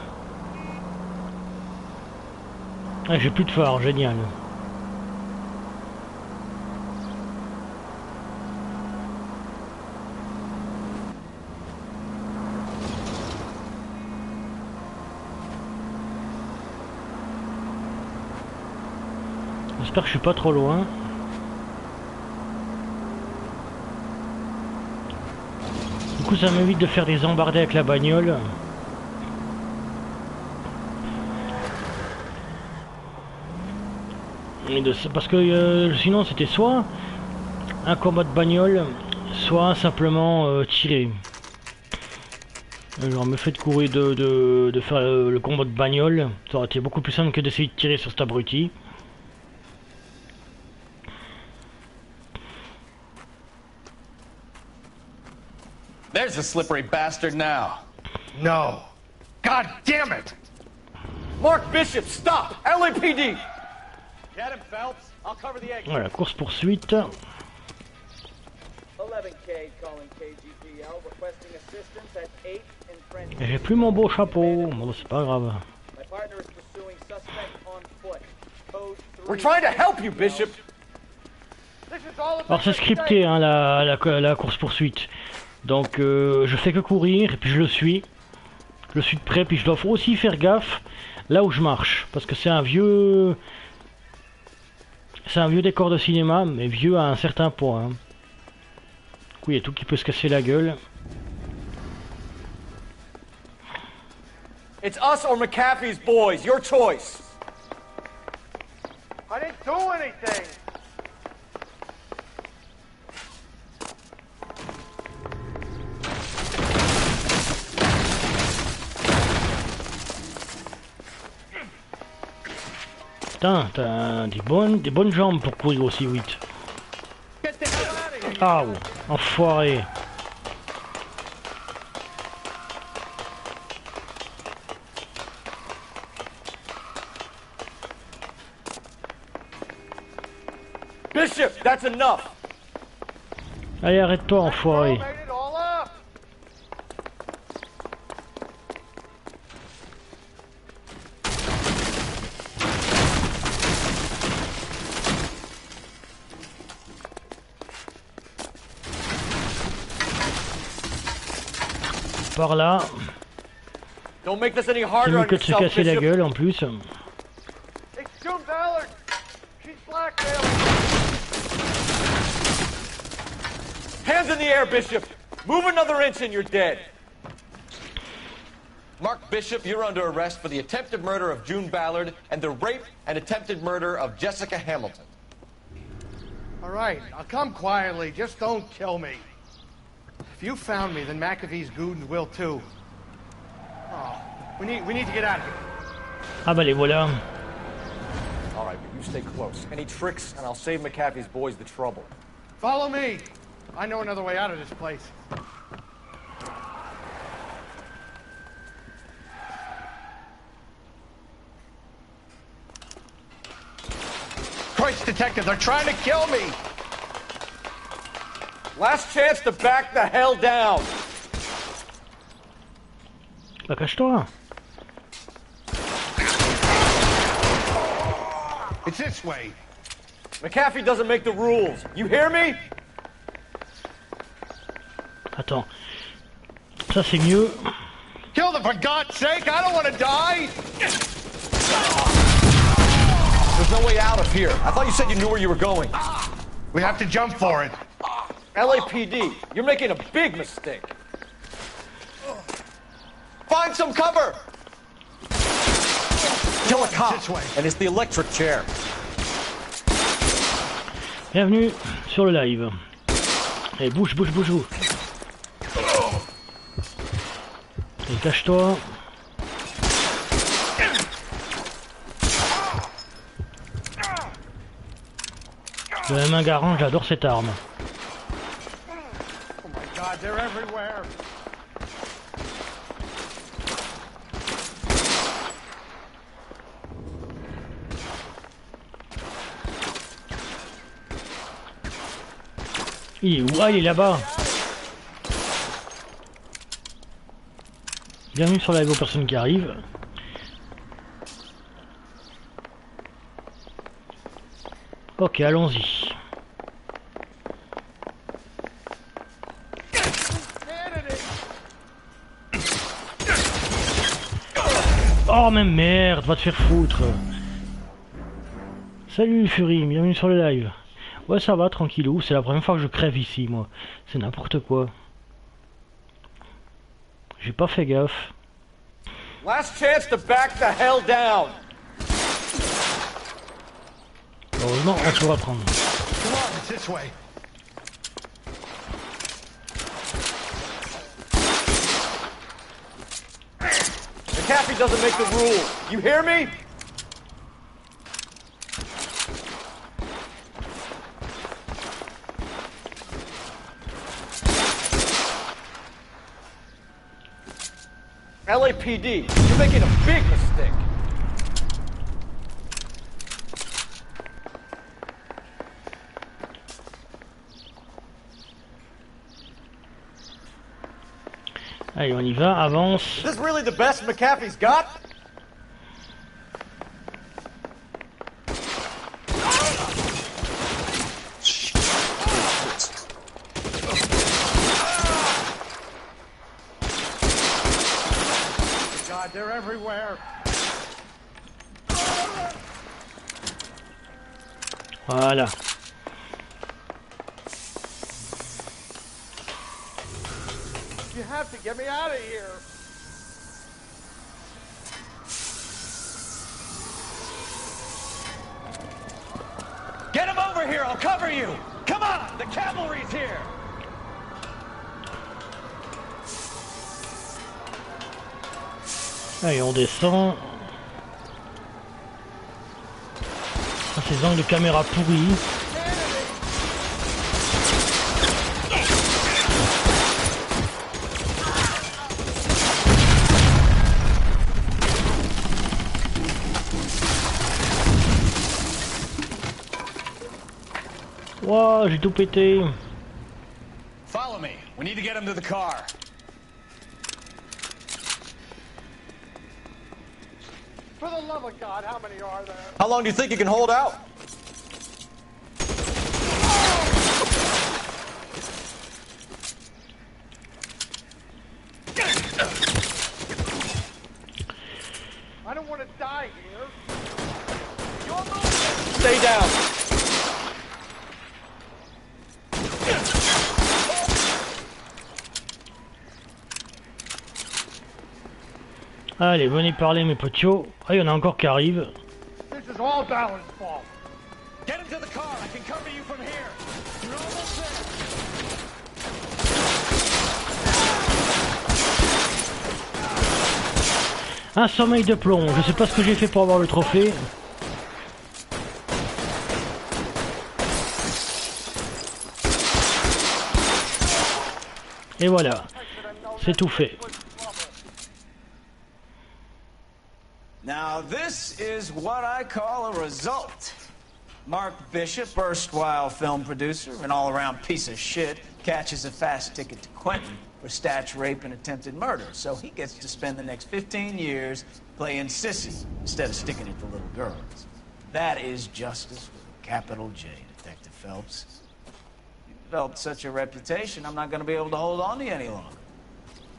Ah, j'ai plus de phare, génial. J'espère que je suis pas trop loin. Du coup, ça m'évite de faire des embardées avec la bagnole. Parce que sinon c'était soit un combat de bagnole, soit simplement tirer. Genre me fait de courir de faire le combat de bagnole, ça aurait été beaucoup plus simple que d'essayer de tirer sur cet abruti. There's a slippery bastard now. No. God damn it! Mark Bishop, stop! LAPD! Get him, Phelps. I'll cover the egg. Voilà, course poursuite. 11K calling KGPL requesting assistance at 8 in French. J'ai plus mon beau chapeau, bon c'est pas grave. My partner is pursuing suspect on foot. Code 3. We're trying to help you, Bishop. Alors c'est scripté hein, la course poursuite. Donc je fais que courir et puis je le suis. Je le suis de près, puis je dois aussi faire gaffe là où je marche. Parce que c'est un vieux décor de cinéma, mais vieux à un certain point. Hein. Du coup il y a tout qui peut se casser la gueule. It's us or McAfee's boys, your choice. I didn't do anything. Putain, t'as des bonnes jambes pour courir aussi vite. Ah, enfoiré. Bishop, that's enough. Allez, arrête-toi, enfoiré. Par là. Don't make this any C'est harder mieux on que de se yourself, casser la Bishop. gueule en plus. It's June Ballard. She's blackmailing. Hands in the air, Bishop. Move another inch and you're dead. Mark Bishop, you're under arrest for the attempted murder of June Ballard and the rape and attempted murder of Jessica Hamilton. All right, I'll come quietly. Just don't kill me. If you found me, then McAfee's goons will too. Oh, we need to get out of here. Ah bah les voilà. All right, but you stay close. Any tricks, and I'll save McAfee's boys the trouble. Follow me. I know another way out of this place. Christ, detective, they're trying to kill me. Last chance to back the hell down. Bah cache-toi. It's this way. McAfee doesn't make the rules. You hear me? Attends. Ça c'est mieux. Kill them for God's sake. I don't want to die. There's no way out of here. I thought you said you knew where you were going. We have to jump for it. LAPD, you're making a big mistake. Find some cover! Kill a cop, and it's the electric chair. Bienvenue sur le live. Allez, bouge. Allez, cache-toi. De la main garant, j'adore cette arme. Oh my God, they're everywhere. Il est où? Ah, il est là-bas. Bienvenue sur la live aux personnes qui arrivent. Ok, allons-y. Oh mais merde, va te faire foutre. Salut Fury, bienvenue sur le live. Ouais ça va, tranquillou, c'est la première fois que je crève ici moi. C'est n'importe quoi. J'ai pas fait gaffe. Last chance to back the hell down. Heureusement, on pourra prendre. Come on, it's this way. McAfee doesn't make the rules. You hear me? LAPD, you're making a big mistake. Allez, on y va, avance. Is this really the best McAfee's got? God, they're everywhere. Voilà. You have to get me out of here. Get him over here, I'll cover you! Come on, the cavalry's here! Allez, on descend. Ah, ces angles de caméra pourris. Ouah, j'ai tout pété. Follow me. We need to get him to the car. For the love of God, how many are there? How long do you think you can hold out? I don't want to die here. Stay down. Allez, venez parler mes potios. Ah, il y en a encore qui arrivent. This is all Ballard's fault. Get him to the car. I can cover you from here. You're almost there. Un sommeil de plomb. Je sais pas ce que j'ai fait pour avoir le trophée. Et voilà. C'est tout fait. Now, this is what I call a result. Mark Bishop, erstwhile film producer and all-around piece of shit, catches a fast ticket to Quentin for statutory rape and attempted murder, so he gets to spend the next 15 years playing sissy instead of sticking it to little girls. That is justice with a capital J, Detective Phelps. You developed such a reputation, I'm not going to be able to hold on to you any longer.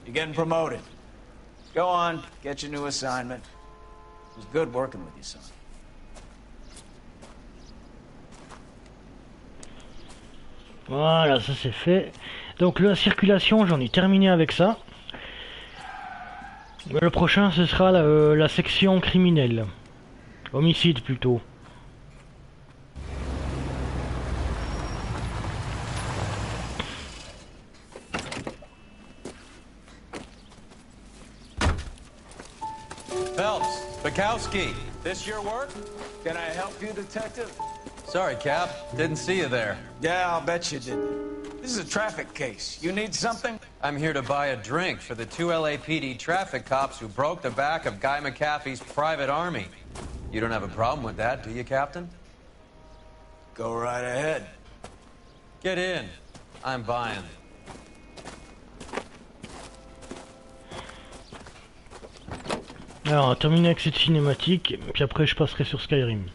You're getting promoted. Go on, get your new assignment. It was good working with you, son. Voilà, ça c'est fait. Donc la circulation, j'en ai terminé avec ça. Le prochain, ce sera la section criminelle. Homicide plutôt. Phelps, Bukowski, this your work? Can I help you, Detective? Sorry, Cap. Didn't see you there. Yeah, I'll bet you did. This is a traffic case. You need something? I'm here to buy a drink for the 2 LAPD traffic cops who broke the back of Guy McAfee's private army. You don't have a problem with that, do you, Captain? Go right ahead. Get in. I'm buying. Alors, on va terminer avec cette cinématique, puis après je passerai sur Skyrim.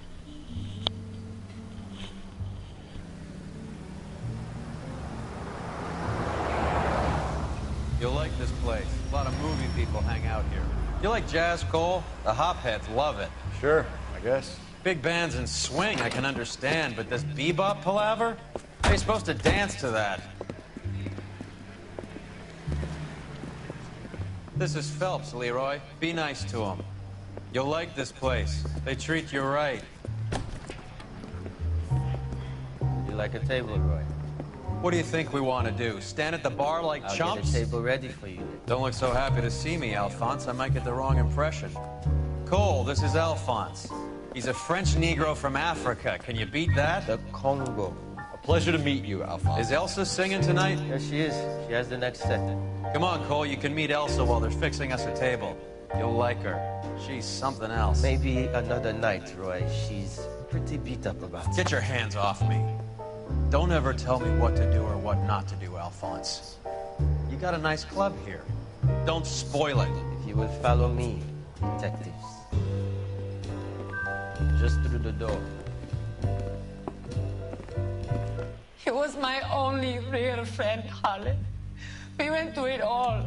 You'll like this place. A lot of movie people hang out here. You like jazz, Cole? The hopheads love it. Sure, I guess. Big bands and swing I can understand, but this bebop palaver? How are you supposed to dance to that? This is Phelps, Leroy. Be nice to him. You'll like this place. They treat you right. You like a table, Roy? What do you think we want to do? Stand at the bar like I'll chumps? get a table ready for you. Don't look so happy to see me, Alphonse. I might get the wrong impression. Cole, this is Alphonse. He's a French Negro from Africa. Can you beat that? The Congo. A pleasure to meet you, Alphonse. Is Elsa singing tonight? Yes, she is. She has the next set. Come on, Cole. You can meet Elsa while they're fixing us a table. You'll like her. She's something else. Maybe another night, Roy. She's pretty beat up about it. Get your hands off me. Don't ever tell me what to do or what not to do, Alphonse. You got a nice club here. Don't spoil it. If you will follow me, detectives. Just through the door. He was my only real friend, Harlan. We went through it all.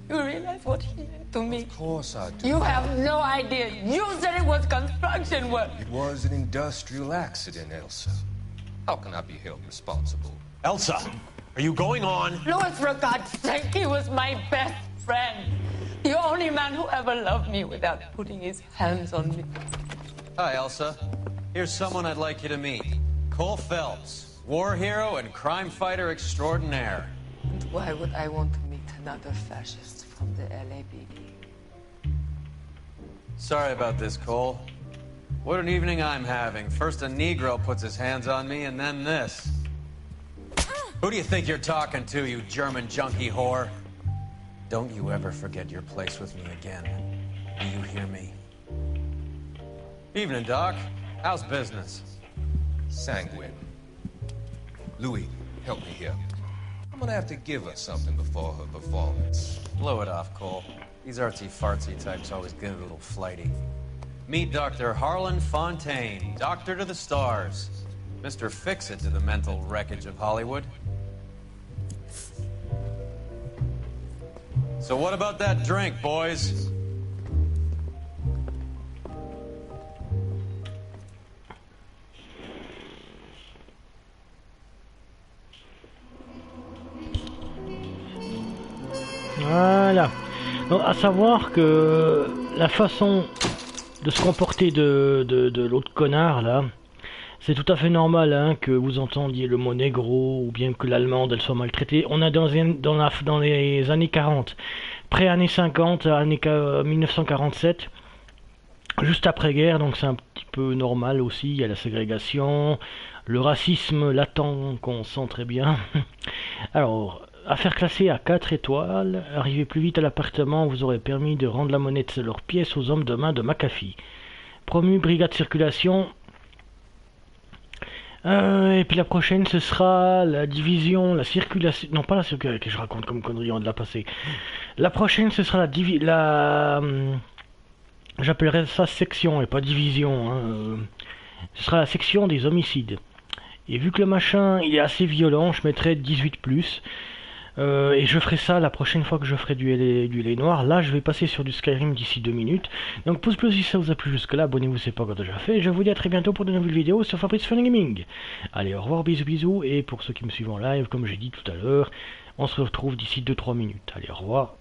You realize what he did to me? Of course I do. You have no idea. You said it was construction work. It was an industrial accident, Elsa. How can I be held responsible? Elsa, are you going on? Louis, for God's sake, he was my best friend. The only man who ever loved me without putting his hands on me. Hi, Elsa. Here's someone I'd like you to meet. Cole Phelps, war hero and crime fighter extraordinaire. And why would I want to meet another fascist from the LAPD? Sorry about this, Cole. What an evening I'm having. First a Negro puts his hands on me, and then this. Who do you think you're talking to, you German junkie whore? Don't you ever forget your place with me again. Do you hear me? Evening, Doc. How's business? Sanguine. Louis, help me here. I'm gonna have to give her something before her performance. Blow it off, Cole. These artsy-fartsy types always get a little flighty. Meet Dr. Harlan Fontaine, doctor to the stars. Mr. Fix-It to the mental wreckage of Hollywood. So what about that drink, boys? Voilà. Donc, à savoir que la façon de se comporter de l'autre connard là, c'est tout à fait normal hein, que vous entendiez le mot négro ou bien que l'allemande elle soit maltraitée. On a dans les années 40, pré-années 50, années 1947, juste après-guerre, donc c'est un petit peu normal aussi. Il y a la ségrégation, le racisme latent qu'on sent très bien. Alors, affaire classée à 4 étoiles, arrivez plus vite à l'appartement, vous aurez permis de rendre la monnaie de leurs pièces aux hommes de main de McAfee. Promu brigade circulation. Et puis la prochaine ce sera la division, la circulation, non pas la circulation, que je raconte comme connerie, on de la passer. La prochaine ce sera j'appellerai ça section et pas division, hein. Ce sera la section des homicides. Et vu que le machin il est assez violent, je mettrai 18+. Et je ferai ça la prochaine fois que je ferai du lait noir. Là je vais passer sur du Skyrim d'ici 2 minutes. Donc pouce bleu si ça vous a plu jusque là, abonnez-vous si c'est pas encore déjà fait. Et je vous dis à très bientôt pour de nouvelles vidéos sur Fabrice Fun&Gaming. Allez, au revoir, bisous bisous. Et pour ceux qui me suivent en live, comme j'ai dit tout à l'heure, on se retrouve d'ici 2-3 minutes. Allez, au revoir.